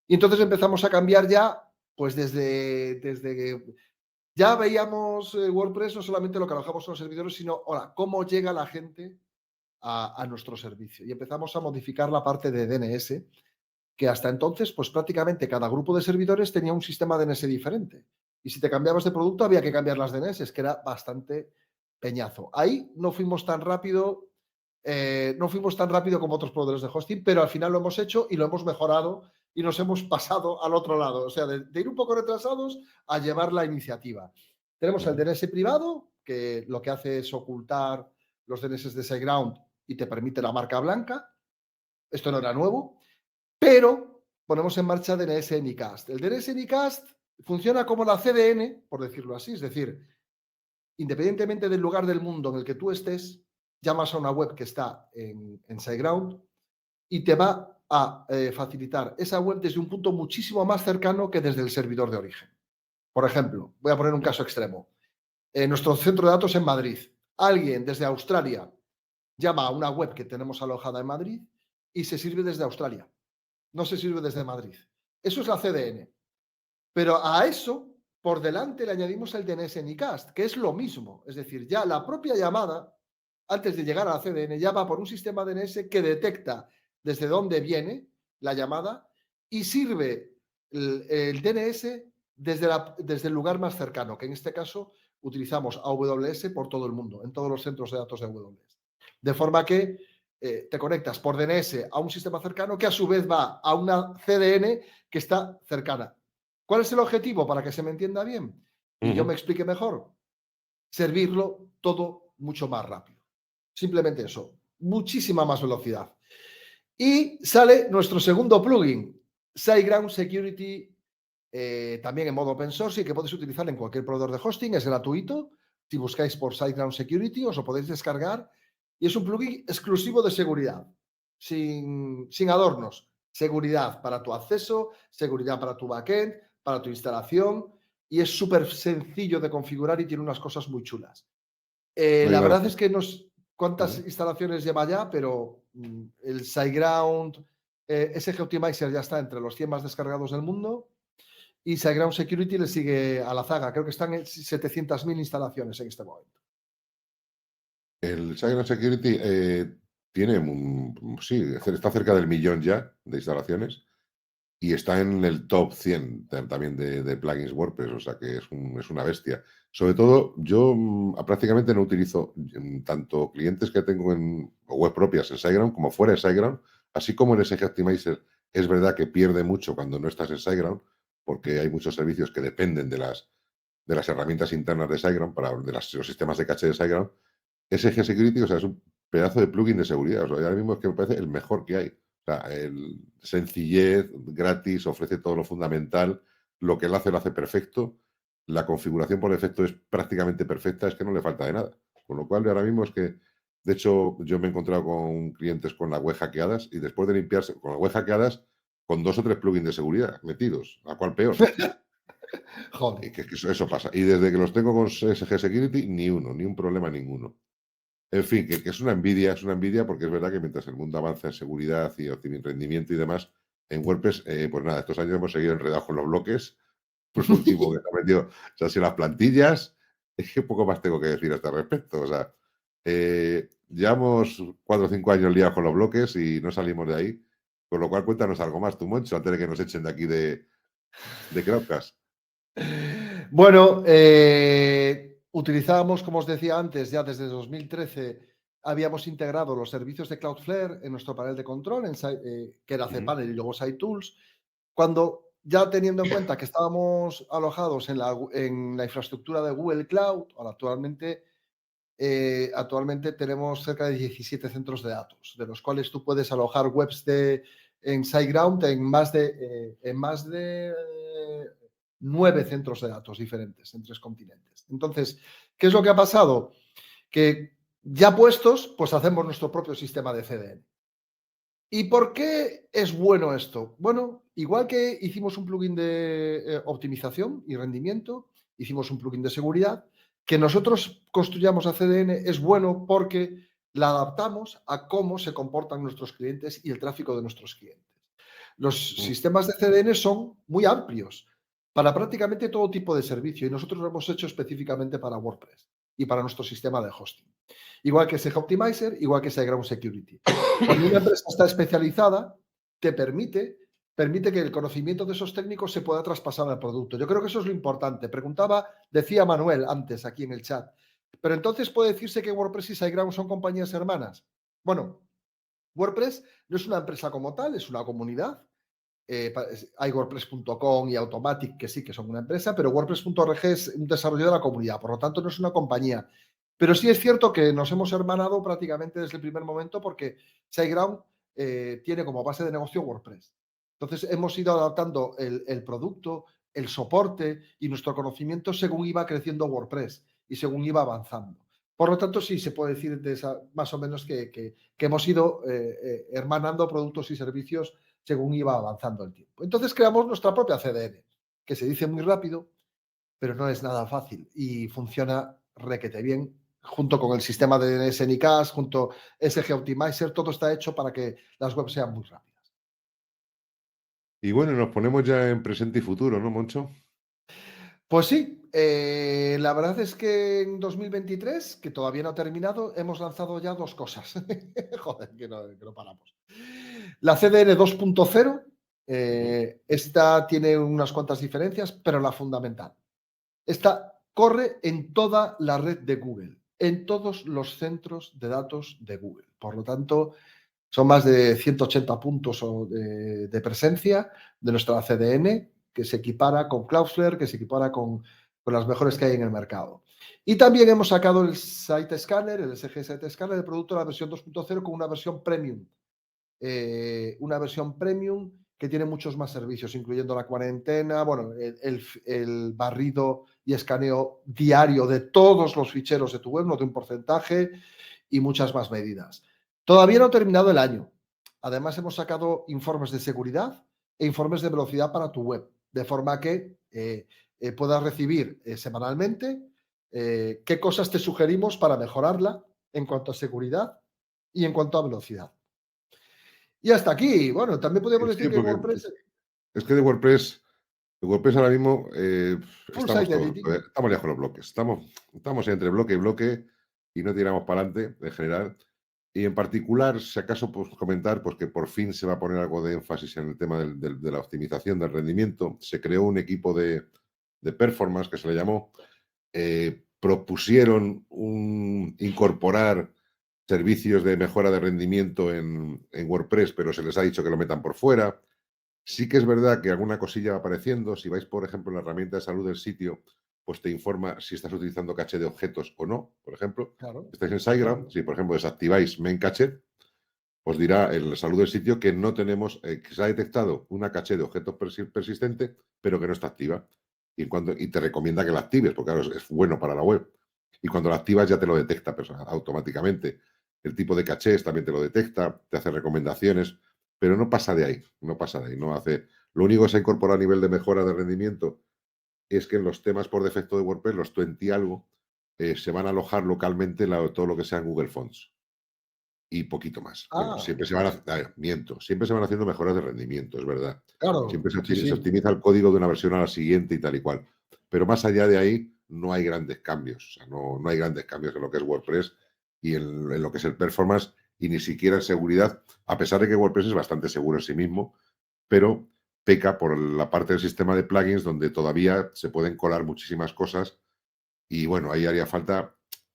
Y entonces empezamos a cambiar ya, pues desde que ya veíamos WordPress, no solamente lo que alojamos en los servidores, sino, ahora, cómo llega la gente a nuestro servicio. Y empezamos a modificar la parte de DNS, que hasta entonces, pues prácticamente cada grupo de servidores tenía un sistema DNS diferente. Y si te cambiabas de producto, había que cambiar las DNS, que era bastante peñazo. Ahí no fuimos tan rápido, como otros proveedores de hosting, pero al final lo hemos hecho y lo hemos mejorado y nos hemos pasado al otro lado. O sea, de ir un poco retrasados a llevar la iniciativa. Tenemos el DNS privado, que lo que hace es ocultar los DNS de SiteGround y te permite la marca blanca. Esto no era nuevo, pero ponemos en marcha DNS Anycast. El DNS Anycast funciona como la CDN, por decirlo así, es decir, independientemente del lugar del mundo en el que tú estés, llamas a una web que está en SiteGround y te va a facilitar esa web desde un punto muchísimo más cercano que desde el servidor de origen. Por ejemplo, voy a poner un caso extremo. En nuestro centro de datos en Madrid, alguien desde Australia llama a una web que tenemos alojada en Madrid y se sirve desde Australia. No se sirve desde Madrid. Eso es la CDN. Pero a eso, por delante, le añadimos el DNS Anycast, que es lo mismo. Es decir, ya la propia llamada, antes de llegar a la CDN, ya va por un sistema DNS que detecta desde dónde viene la llamada y sirve el DNS desde el lugar más cercano, que en este caso utilizamos AWS por todo el mundo, en todos los centros de datos de AWS. De forma que te conectas por DNS a un sistema cercano que a su vez va a una CDN que está cercana. ¿Cuál es el objetivo? Para que se me entienda bien y yo me explique mejor. Servirlo todo mucho más rápido. Simplemente eso. Muchísima más velocidad. Y sale nuestro segundo plugin, SiteGround Security, también en modo open source y que podéis utilizar en cualquier proveedor de hosting. Es gratuito. Si buscáis por SiteGround Security, os lo podéis descargar. Y es un plugin exclusivo de seguridad, sin adornos. Seguridad para tu acceso, seguridad para tu backend, para tu instalación. Y es súper sencillo de configurar y tiene unas cosas muy chulas. La verdad es que cuántas instalaciones lleva ya, pero el SiteGround SG Optimizer ya está entre los 100 más descargados del mundo y SiteGround Security le sigue a la zaga. Creo que están en 700.000 instalaciones en este momento. El SiteGround Security tiene, sí, está cerca del 1.000.000 ya de instalaciones y está en el top 100 también de plugins WordPress, o sea que es una bestia. Sobre todo, yo prácticamente no utilizo tanto clientes que tengo en web propias en SiteGround como fuera de SiteGround, así como en SG Optimizer. Es verdad que pierde mucho cuando no estás en SiteGround, porque hay muchos servicios que dependen de las herramientas internas de SiteGround, de los sistemas de caché de SiteGround. SG Security, o sea, es un pedazo de plugin de seguridad. O sea, ahora mismo es que me parece el mejor que hay. O sea, el sencillez, gratis, ofrece todo lo fundamental. Lo que él lo hace perfecto. La configuración por defecto es prácticamente perfecta, es que no le falta de nada. Con lo cual, ahora mismo es que, de hecho, yo me he encontrado con clientes con las web hackeadas y después de limpiarse con las web hackeadas, con 2 o 3 plugins de seguridad metidos, a cuál peor. Joder. Y que eso pasa. Y desde que los tengo con SG Security, ni uno, ni un problema ninguno. En fin, que es una envidia porque es verdad que mientras el mundo avanza en seguridad y rendimiento y demás, en WordPress, pues nada, estos años hemos seguido enredados con los bloques. Pues lo último que se ha metido, o sea, si las plantillas, es que poco más tengo que decir a este respecto. O sea, llevamos 4 o 5 años liados con los bloques y no salimos de ahí. Con lo cual, cuéntanos algo más, tú, Moncho, antes de que nos echen de aquí de Crowdcast. Bueno, utilizábamos, como os decía antes, ya desde 2013 habíamos integrado los servicios de Cloudflare en nuestro panel de control, que era cPanel y luego SiteTools. Cuando ya teniendo en cuenta que estábamos alojados en la infraestructura de Google Cloud, actualmente tenemos cerca de 17 centros de datos, de los cuales tú puedes alojar webs en SiteGround en más de 9 centros de datos diferentes en 3 continentes. Entonces, ¿qué es lo que ha pasado? Que ya puestos, pues hacemos nuestro propio sistema de CDN. ¿Y por qué es bueno esto? Bueno, igual que hicimos un plugin de optimización y rendimiento, hicimos un plugin de seguridad, que nosotros construyamos a CDN es bueno porque la adaptamos a cómo se comportan nuestros clientes y el tráfico de nuestros clientes. Los sistemas de CDN son muy amplios para prácticamente todo tipo de servicio y nosotros lo hemos hecho específicamente para WordPress y para nuestro sistema de hosting. Igual que SG Optimizer, igual que SiteGround Security. Cuando una empresa está especializada, te permite que el conocimiento de esos técnicos se pueda traspasar al producto. Yo creo que eso es lo importante. Decía Manuel antes aquí en el chat, pero entonces puede decirse que WordPress y SiteGround son compañías hermanas. Bueno, WordPress no es una empresa como tal, es una comunidad. Hay WordPress.com y Automatic, que sí que son una empresa, pero WordPress.org es un desarrollo de la comunidad, por lo tanto no es una compañía. Pero sí es cierto que nos hemos hermanado prácticamente desde el primer momento porque SiteGround tiene como base de negocio WordPress. Entonces hemos ido adaptando el producto, el soporte y nuestro conocimiento según iba creciendo WordPress y según iba avanzando. Por lo tanto, sí se puede decir más o menos que hemos ido hermanando productos y servicios según iba avanzando el tiempo. Entonces creamos nuestra propia CDN, que se dice muy rápido, pero no es nada fácil y funciona requete bien junto con el sistema de SNICAS, junto SG Optimizer, todo está hecho para que las webs sean muy rápidas. Y bueno, nos ponemos ya en presente y futuro, ¿no, Moncho? Pues sí, la verdad es que en 2023, que todavía no ha terminado, hemos lanzado ya 2 cosas. Joder, que no paramos. La CDN 2.0, esta tiene unas cuantas diferencias, pero la fundamental. Esta corre en toda la red de Google, en todos los centros de datos de Google. Por lo tanto, son más de 180 puntos de presencia de nuestra CDN, que se equipara con Cloudflare, que se equipara con las mejores que hay en el mercado. Y también hemos sacado el Site Scanner, el SG Site Scanner, el producto de la versión 2.0 con una versión premium. Una versión premium que tiene muchos más servicios, incluyendo la cuarentena, bueno, el barrido y escaneo diario de todos los ficheros de tu web, no de un porcentaje, y muchas más medidas. Todavía no ha terminado el año. Además, hemos sacado informes de seguridad e informes de velocidad para tu web, de forma que puedas recibir semanalmente qué cosas te sugerimos para mejorarla en cuanto a seguridad y en cuanto a velocidad. Y hasta aquí. Bueno, también podemos decir Sí, que porque WordPress es que de WordPress ahora mismo Full estamos Site todos, Editing. estamos lejos los bloques. Estamos entre bloque y bloque y no tiramos para adelante en general. Y en particular, si acaso pues, comentar pues, que por fin se va a poner algo de énfasis en el tema de la optimización del rendimiento. Se creó un equipo de performance que se le llamó. Propusieron incorporar servicios de mejora de rendimiento en WordPress, pero se les ha dicho que lo metan por fuera. Sí que es verdad que alguna cosilla va apareciendo. Si vais, por ejemplo, en la herramienta de salud del sitio, pues te informa si estás utilizando caché de objetos o no, por ejemplo. Claro. Estáis en SiteGround, si por ejemplo desactiváis main caché, os dirá el saludo del sitio que no tenemos, que se ha detectado una caché de objetos persistente, pero que no está activa. Y te recomienda que la actives, porque claro, es bueno para la web. Y cuando la activas ya te lo detecta automáticamente. El tipo de cachés también te lo detecta, te hace recomendaciones, pero no pasa de ahí, no pasa de ahí. No hace, lo único que se ha incorporado a nivel de mejora de rendimiento es que en los temas por defecto de WordPress, los 20 y algo, se van a alojar localmente todo lo que sea en Google Fonts y poquito más. Bueno, Ah, siempre se van miento, siempre se van haciendo mejoras de rendimiento, es verdad. claro. Siempre se Sí, se sí. optimiza el código de una versión a la siguiente y tal y cual. Pero más allá de ahí, no hay grandes cambios. O sea, no hay grandes cambios en lo que es WordPress y en lo que es el performance y ni siquiera en seguridad, a pesar de que WordPress es bastante seguro en sí mismo, pero peca por la parte del sistema de plugins donde todavía se pueden colar muchísimas cosas y bueno, ahí haría falta.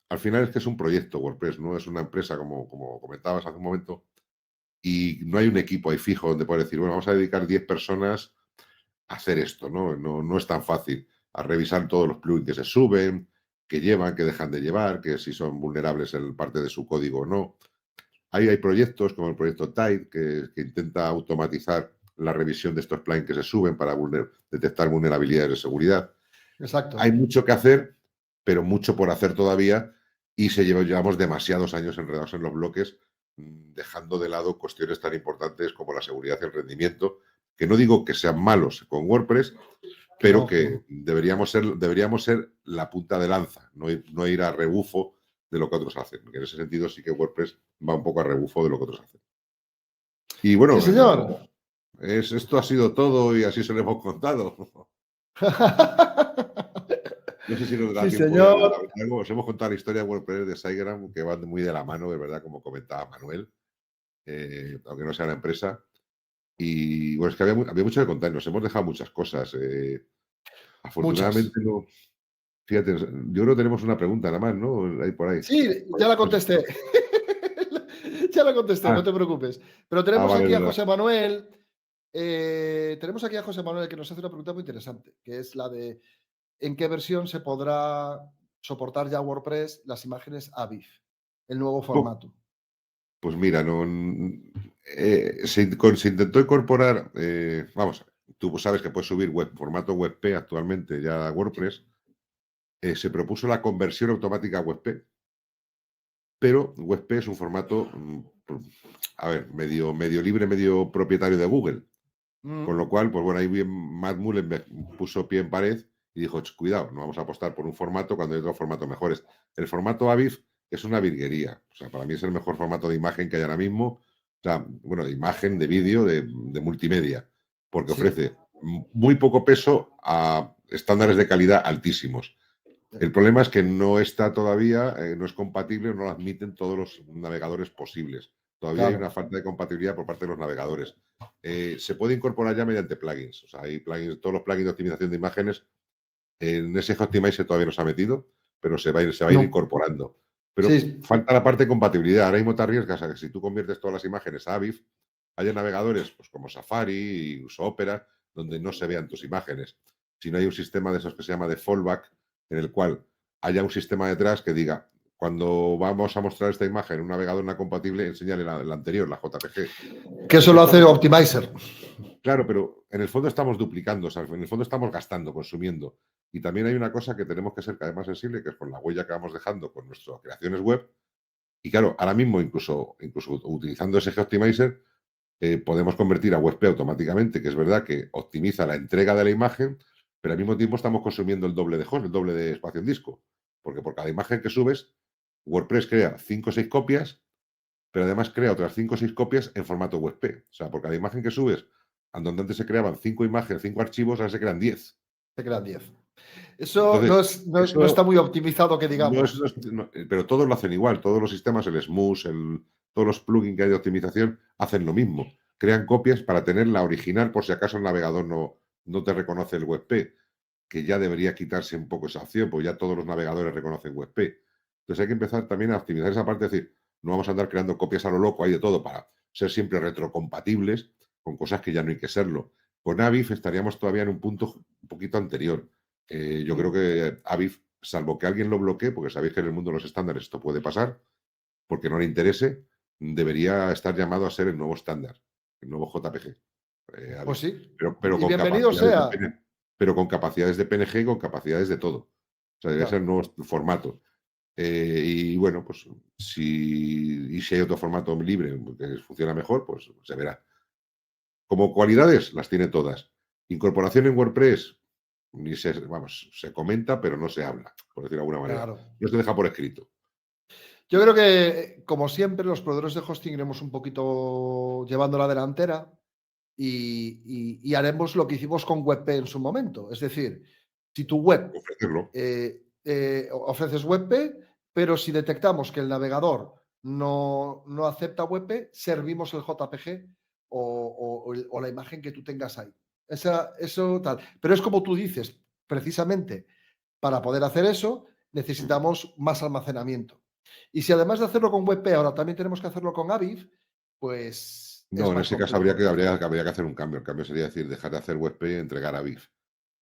Al final es que es un proyecto WordPress, no es una empresa como comentabas hace un momento, y no hay un equipo ahí fijo donde poder decir, bueno, vamos a dedicar 10 personas a hacer esto, ¿no? No es tan fácil. A revisar todos los plugins que se suben, que llevan, que dejan de llevar, que si son vulnerables en parte de su código o no. Ahí hay proyectos como el proyecto Tide que intenta automatizar la revisión de estos plugins que se suben para detectar vulnerabilidades de seguridad. Hay Exacto. mucho que hacer, pero mucho por hacer todavía y llevamos demasiados años enredados en los bloques, dejando de lado cuestiones tan importantes como la seguridad y el rendimiento, que no digo que sean malos con WordPress, Que pero no, que que no. deberíamos ser la punta de lanza, no ir a rebufo de lo que otros hacen. En ese sentido sí que WordPress va un poco a rebufo de lo que otros hacen. Y Sí, bueno, señor. esto ha sido todo y así se lo hemos contado. No sé si nos da Sí, tiempo de señor. comentar algo. Os hemos contado la historia de WordPress de SiteGround, que van muy de la mano, de verdad, como comentaba Manuel, aunque no sea una empresa. Y bueno, es que había mucho que contar, nos hemos dejado muchas cosas. Muchas. Afortunadamente, no, fíjate, yo creo que tenemos una pregunta nada más, ¿no? Ahí por ahí. Sí, ya la contesté. Ya la contesté, no Ah, te preocupes. Pero tenemos vale, aquí es a verdad. José Manuel. Tenemos aquí a José Manuel que nos hace una pregunta muy interesante, que es la de ¿en qué versión se podrá soportar ya WordPress las imágenes AVIF, el nuevo Oh, formato? pues mira, no, se intentó incorporar, vamos, tú sabes que puedes subir formato WebP actualmente ya a WordPress. Se propuso la conversión automática a WebP, pero WebP es un formato, a ver, medio libre, medio propietario de Google. Con Mm, lo cual, pues bueno, ahí bien Matt Mullen puso pie en pared y dijo, cuidado, no vamos a apostar por un formato cuando hay otros formatos mejores. El formato AVIF es una virguería. O sea, para mí es el mejor formato de imagen que hay ahora mismo. O sea, bueno, de imagen, de vídeo, de multimedia, porque sí, ofrece muy poco peso a estándares de calidad altísimos. El problema es que no está todavía, no es compatible, no lo admiten todos los navegadores posibles. Todavía hay una claro. falta de compatibilidad por parte de los navegadores. Se puede incorporar ya mediante plugins. O sea, hay plugins, todos los plugins de optimización de imágenes. En ese Optimizer todavía no se ha metido, pero se va a ir No, incorporando. Pero sí, falta la parte de compatibilidad. Ahora mismo te arriesgas a que si tú conviertes todas las imágenes a AVIF, haya navegadores pues, como Safari y Uso Opera, donde no se vean tus imágenes. Si no hay un sistema de esos que se llama de fallback, en el cual haya un sistema detrás que diga, cuando vamos a mostrar esta imagen en un navegador no compatible, enseñale la anterior, la JPG. que eso Porque lo hace estamos, Optimizer. claro, pero en el fondo estamos duplicando, o sea, en el fondo estamos gastando, consumiendo. Y también hay una cosa que tenemos que ser cada vez más sensible, que es con la huella que vamos dejando con nuestras creaciones web. Y claro, ahora mismo, incluso utilizando ese Optimizer, podemos convertir a WebP automáticamente, que es verdad que optimiza la entrega de la imagen, pero al mismo tiempo estamos consumiendo el doble de host, el doble de espacio en disco. Porque por cada imagen que subes, WordPress crea 5 o 6 copias, pero además crea otras 5 o 6 copias en formato WebP. O sea, por cada imagen que subes, donde antes se creaban 5 imágenes, 5 archivos, ahora se crean 10. Se crean 10. Eso Entonces, no está eso muy optimizado, que no es, digamos. pero todos lo hacen igual, todos los sistemas, el Smoosh, todos los plugins que hay de optimización hacen lo mismo. Crean copias para tener la original por si acaso el navegador no te reconoce el WebP, que ya debería quitarse un poco esa opción, porque ya todos los navegadores reconocen WebP. Entonces hay que empezar también a optimizar esa parte, es decir, no vamos a andar creando copias a lo loco, hay de todo para ser siempre retrocompatibles con cosas que ya no hay que serlo. Con Avif estaríamos todavía en un punto un poquito anterior. Yo creo que Aviv, salvo que alguien lo bloquee, porque sabéis que en el mundo de los estándares esto puede pasar, porque no le interese, debería estar llamado a ser el nuevo estándar, el nuevo JPG, Pues Aviv. sí, Pero y con bienvenido capacidades de sea. PNG, pero con capacidades de PNG y con capacidades de todo. O sea, debería ser el Claro, nuevo formato. Y bueno, pues si hay otro formato libre que funciona mejor, pues se verá. Como cualidades, las tiene todas. Incorporación en WordPress, ni se, vamos, se comenta, pero no se habla, por decirlo de alguna manera. claro. No se deja por escrito. Yo creo que, como siempre, los proveedores de hosting iremos un poquito llevando la delantera y haremos lo que hicimos con WebP en su momento. Es decir, si tu web Ofrecerlo. ofreces WebP, pero si detectamos que el navegador no acepta WebP, servimos el JPG o la imagen que tú tengas ahí. Eso tal. Pero es como tú dices, precisamente para poder hacer eso necesitamos más almacenamiento. Y si además de hacerlo con WebP, ahora también tenemos que hacerlo con Aviv, pues No, es en más ese caso habría complicado. que, habría que hacer un cambio. El cambio sería decir, dejar de hacer WebP y entregar a BIF.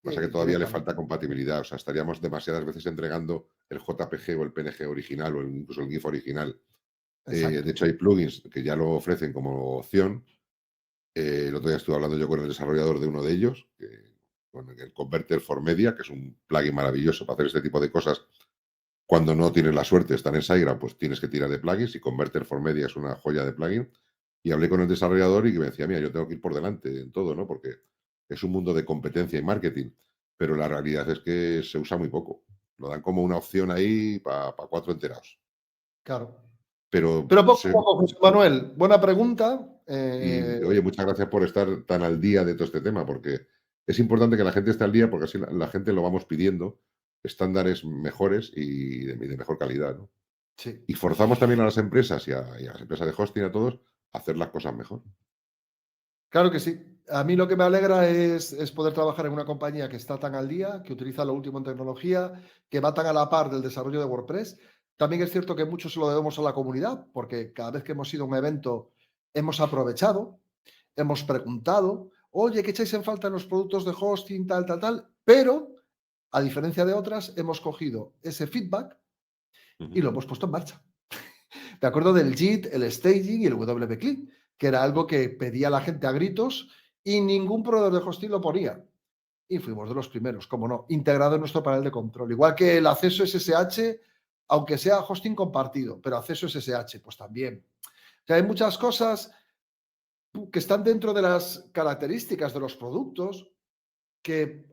Pasa que todavía le falta Directamente. compatibilidad. O sea, estaríamos demasiadas veces entregando el JPG o el PNG original o incluso el GIF original. De Exacto. hecho, hay plugins que ya lo ofrecen como opción. El otro día estuve hablando yo con el desarrollador de uno de ellos, con el Converter for Media, que es un plugin maravilloso para hacer este tipo de cosas. Cuando no tienes la suerte de estar en SiteGround, pues tienes que tirar de plugins y Converter for Media es una joya de plugin. Y hablé con el desarrollador y que me decía, mira, yo tengo que ir por delante en todo, ¿no? Porque es un mundo de competencia y marketing, pero la realidad es que se usa muy poco. Lo dan como una opción ahí para cuatro enterados. Claro. Pero, Pero poco a poco, José Manuel, buena pregunta. y oye, muchas gracias por estar tan al día de todo este tema, porque es importante que la gente esté al día, porque así la gente lo vamos pidiendo, estándares mejores y de mejor calidad, ¿no? Sí, Y forzamos también a las empresas y a las empresas de hosting, a todos, a hacer las cosas mejor. claro que sí. A mí lo que me alegra es poder trabajar en una compañía que está tan al día, que utiliza lo último en tecnología, que va tan a la par del desarrollo de WordPress. También es cierto que mucho se lo debemos a la comunidad, porque cada vez que hemos ido a un evento hemos aprovechado, hemos preguntado, oye, ¿qué echáis en falta en los productos de hosting, tal, tal, tal? Pero, a diferencia de otras, hemos cogido ese feedback y Ujú. lo hemos puesto en marcha. Me acuerdo del JIT, el staging y el WP-Click, que era algo que pedía la gente a gritos y ningún proveedor de hosting lo ponía. Y fuimos de los primeros, como no, integrado en nuestro panel de control. Igual que el acceso SSH, aunque sea hosting compartido, pero acceso SSH, pues también. O sea, hay muchas cosas que están dentro de las características de los productos que,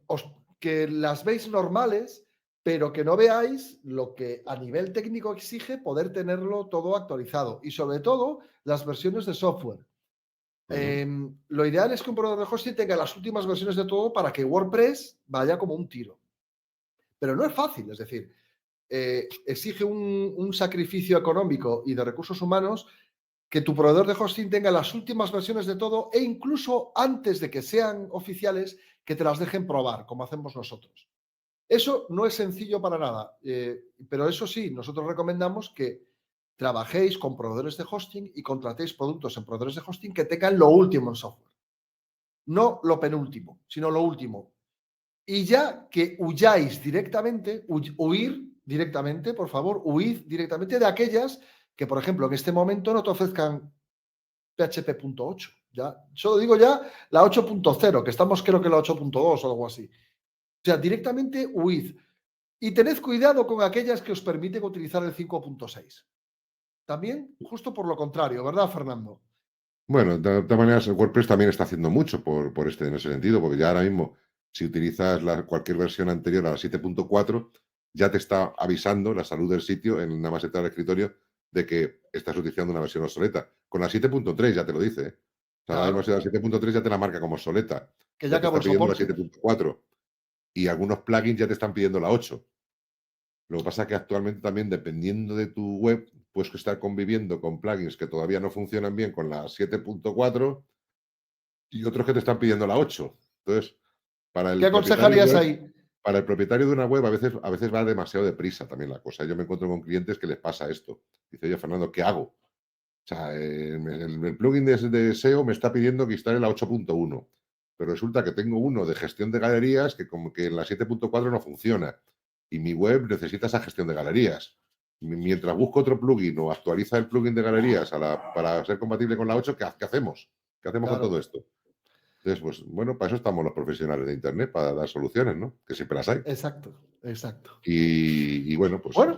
que las veis normales, pero que no veáis lo que a nivel técnico exige poder tenerlo todo actualizado y sobre todo las versiones de software. Ujú. Lo ideal es que un proveedor de hosting tenga las últimas versiones de todo para que WordPress vaya como un tiro. Pero no es fácil, es decir, exige un sacrificio económico y de recursos humanos que tu proveedor de hosting tenga las últimas versiones de todo e incluso antes de que sean oficiales, que te las dejen probar, como hacemos nosotros. Eso no es sencillo para nada, pero eso sí, nosotros recomendamos que trabajéis con proveedores de hosting y contratéis productos en proveedores de hosting que tengan lo último en software. No lo penúltimo, sino lo último. Y ya que huyáis directamente, huir directamente, por favor, huid directamente de aquellas que, por ejemplo, en este momento no te ofrezcan PHP.8. Ya, solo digo ya la 8.0, que estamos creo que la 8.2 o algo así. O sea, directamente huid. Y tened cuidado con aquellas que os permiten utilizar el 5.6. También, justo por lo contrario, ¿verdad, Fernando? Bueno, de todas maneras, el WordPress también está haciendo mucho por este, en ese sentido, porque ya ahora mismo, si utilizas cualquier versión anterior a la 7.4, ya te está avisando la salud del sitio en una maceta del escritorio de que estás utilizando una versión obsoleta. Con la 7.3 ya te lo dice, ¿eh? O sea, la misma Claro, versión de la 7.3 ya te la marca como obsoleta. que ya Ya te acabó está el pidiendo la soporte. 7.4 y algunos plugins ya te están pidiendo la 8. Lo que pasa es que actualmente también, dependiendo de tu web, puedes estar conviviendo con plugins que todavía no funcionan bien con la 7.4 y otros que te están pidiendo la 8. Entonces, para ¿Qué el propietario aconsejarías web, ahí? para el propietario de una web a veces va demasiado deprisa también la cosa. Yo me encuentro con clientes que les pasa esto. Dice, oye, Fernando, ¿qué hago? O sea, el plugin de SEO me está pidiendo que instale la 8.1. pero resulta que tengo uno de gestión de galerías que como que en la 7.4 no funciona y mi web necesita esa gestión de galerías. Mientras busco otro plugin o actualiza el plugin de galerías para ser compatible con la 8, ¿qué hacemos? ¿Qué hacemos con todo Claro, esto? Entonces, pues bueno, para eso estamos los profesionales de Internet, para dar soluciones, ¿no? Que siempre las hay. exacto, exacto. Y bueno, pues Bueno,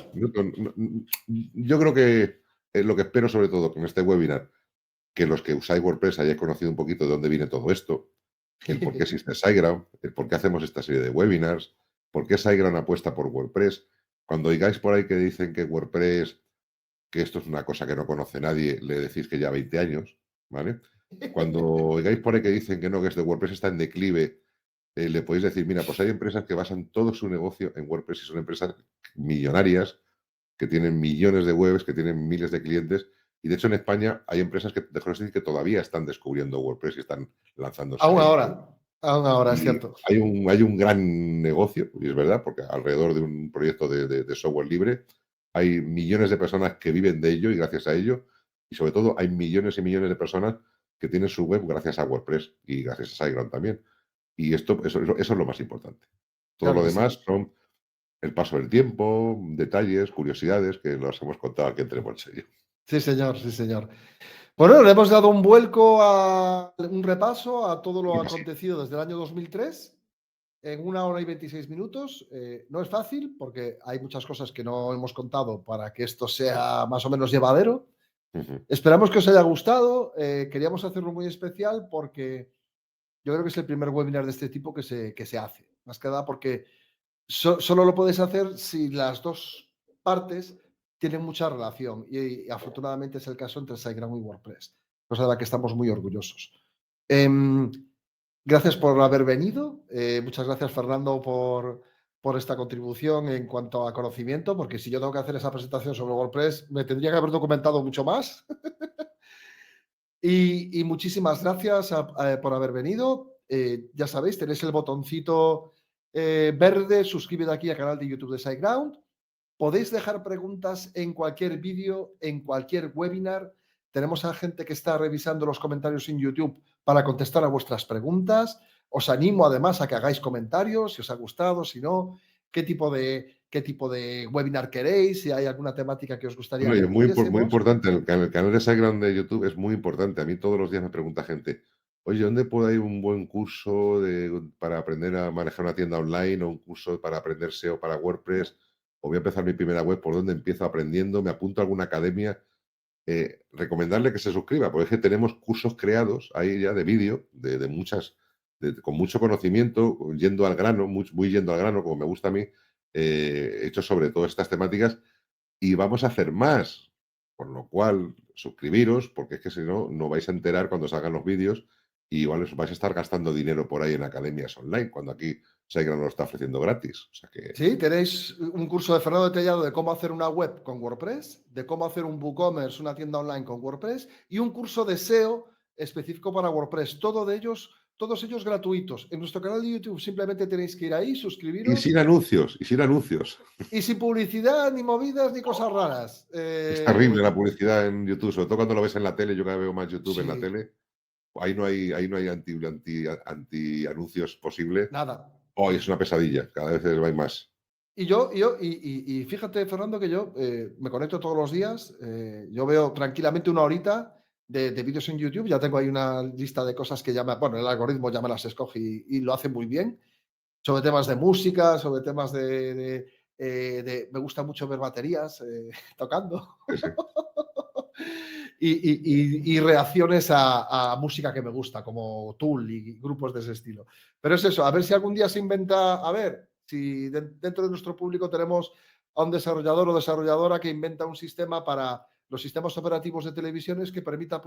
yo creo que lo que espero sobre todo con este webinar, que los que usáis WordPress hayáis conocido un poquito de dónde viene todo esto, el por qué existe SiteGround, el por qué hacemos esta serie de webinars, por qué SiteGround apuesta por WordPress. Cuando oigáis por ahí que dicen que WordPress, que esto es una cosa que no conoce nadie, le decís que ya 20 años, ¿vale? Cuando oigáis por ahí que dicen que no, que este WordPress está en declive, le podéis decir, mira, pues hay empresas que basan todo su negocio en WordPress y son empresas millonarias que tienen millones de webs, que tienen miles de clientes. Y de hecho en España hay empresas que, déjame decir, que todavía están descubriendo WordPress y están lanzándose aún ahí. ahora, aún ahora, es Y cierto. hay un gran negocio, y es verdad, porque alrededor de un proyecto de software libre hay millones de personas que viven de ello y gracias a ello. Y sobre todo hay millones y millones de personas que tienen su web gracias a WordPress y gracias a SiteGround también. Y eso es lo más importante. Todo Claro lo que sí. demás son el paso del tiempo, detalles, curiosidades que los hemos contado aquí entre Monse y yo. Sí, señor, sí, señor. Bueno, le hemos dado un vuelco a un repaso a todo lo Creo que sí. acontecido desde el año 2003 en 1 hora y 26 minutos. No es fácil porque hay muchas cosas que no hemos contado para que esto sea más o menos llevadero. Ujú. Esperamos que os haya gustado. Queríamos hacerlo muy especial porque yo creo que es el primer webinar de este tipo que se hace. Más que nada porque solo lo puedes hacer si las dos partes tienen mucha relación y afortunadamente es el caso entre SiteGround y WordPress, cosa de la que estamos muy orgullosos. Em, Gracias por haber venido. Muchas gracias, Fernando, por esta contribución en cuanto a conocimiento, porque si yo tengo que hacer esa presentación sobre WordPress, me tendría que haber documentado mucho más. Y muchísimas gracias por haber venido. Ya sabéis, tenéis el botoncito verde, suscríbete aquí al canal de YouTube de SiteGround. Podéis dejar preguntas en cualquier vídeo, en cualquier webinar. Tenemos a gente que está revisando los comentarios en YouTube para contestar a vuestras preguntas. Os animo además a que hagáis comentarios, si os ha gustado, si no, qué tipo de webinar queréis, si hay alguna temática que os gustaría Bueno, y que es muy cubriésemos. importante, el canal de SiteGround de YouTube es muy importante. A mí todos los días me pregunta gente, oye, ¿dónde puedo ir un buen curso para aprender a manejar una tienda online o un curso para aprender SEO para WordPress? O voy a empezar mi primera web, ¿por dónde empiezo aprendiendo? ¿Me apunto a alguna academia? Recomendarle que se suscriba, porque es que tenemos cursos creados ahí ya de vídeo, de muchas, con mucho conocimiento, yendo al grano, muy yendo al grano, como me gusta a mí, hechos sobre todas estas temáticas, y vamos a hacer más. Por lo cual, suscribiros, porque es que si no, no vais a enterar cuando salgan los vídeos y igual os vais a estar gastando dinero por ahí en academias online, cuando aquí SiteGround lo está ofreciendo gratis. O sea que, Sí, tenéis un curso de Fernando Detallado de cómo hacer una web con WordPress, de cómo hacer un WooCommerce, una tienda online con WordPress, y un curso de SEO específico para WordPress. Todos ellos gratuitos. En nuestro canal de YouTube simplemente tenéis que ir ahí, y suscribiros, sin anuncios, y sin anuncios. y sin publicidad, ni movidas, ni cosas raras. Es terrible la publicidad en YouTube, sobre todo cuando lo ves en la tele. Yo cada vez veo más YouTube en la Sí, tele. Ahí no hay anti anuncios posible. nada. Hoy es una pesadilla, cada vez hay más. Y fíjate, Fernando, que yo me conecto todos los días. Yo veo tranquilamente 1 horita de vídeos en YouTube. Ya tengo ahí una lista de cosas que bueno, el algoritmo ya me las escoge y lo hace muy bien. Sobre temas de música, sobre temas me gusta mucho ver baterías tocando. Sí, sí. Y reacciones a música que me gusta, como Tool y grupos de ese estilo. Pero es eso, a ver si algún día se inventa, a ver, si dentro de nuestro público tenemos a un desarrollador o desarrolladora que inventa un sistema para los sistemas operativos de televisiones que permita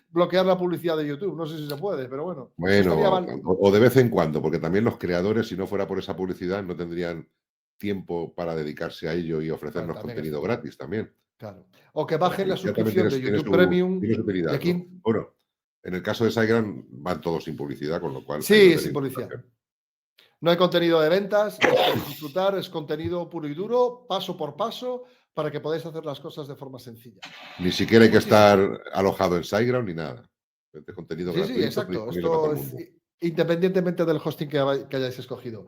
bloquear la publicidad de YouTube. No sé si se puede, pero bueno, no estaría Bueno, mal. o de vez en cuando, porque también los creadores, si no fuera por esa publicidad, no tendrían tiempo para dedicarse a ello y Bueno, ofrecernos también es contenido cierto, gratis también. claro. O que La bajen la publicidad también suscripción de YouTube Premium tiene su de utilidad, ¿no? 15. Bueno, en el caso de SiteGround van todos sin publicidad, con lo cual ahí no Sí, sin tenéis publicidad. tentación. No hay contenido de ventas, os podéis disfrutar, es contenido puro y duro, paso por paso, para que podáis hacer las cosas de forma sencilla. Ni siquiera hay que Muchísimas. estar alojado en SiteGround ni nada. Este contenido Sí, sí, gratuito exacto. disponible para todo Esto el es mundo. independientemente del hosting que hayáis escogido.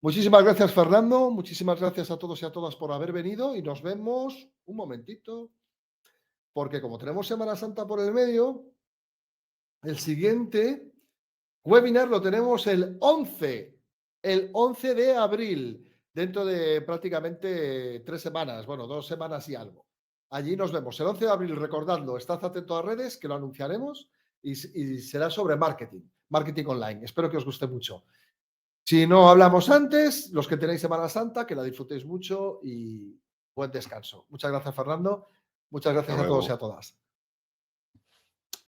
Muchísimas gracias, Fernando. Muchísimas gracias a todos y a todas por haber venido y nos vemos un momentito, porque como tenemos Semana Santa por el medio, el siguiente webinar lo tenemos el 11 de abril, dentro de prácticamente 3 semanas, bueno, 2 semanas y algo. Allí nos vemos el 11 de abril, recordadlo, estad atentos a redes, que lo anunciaremos y será sobre marketing online. Espero que os guste mucho. Si no hablamos antes, los que tenéis Semana Santa, que la disfrutéis mucho y buen descanso. Muchas gracias, Fernando. Muchas gracias a todos y a todas.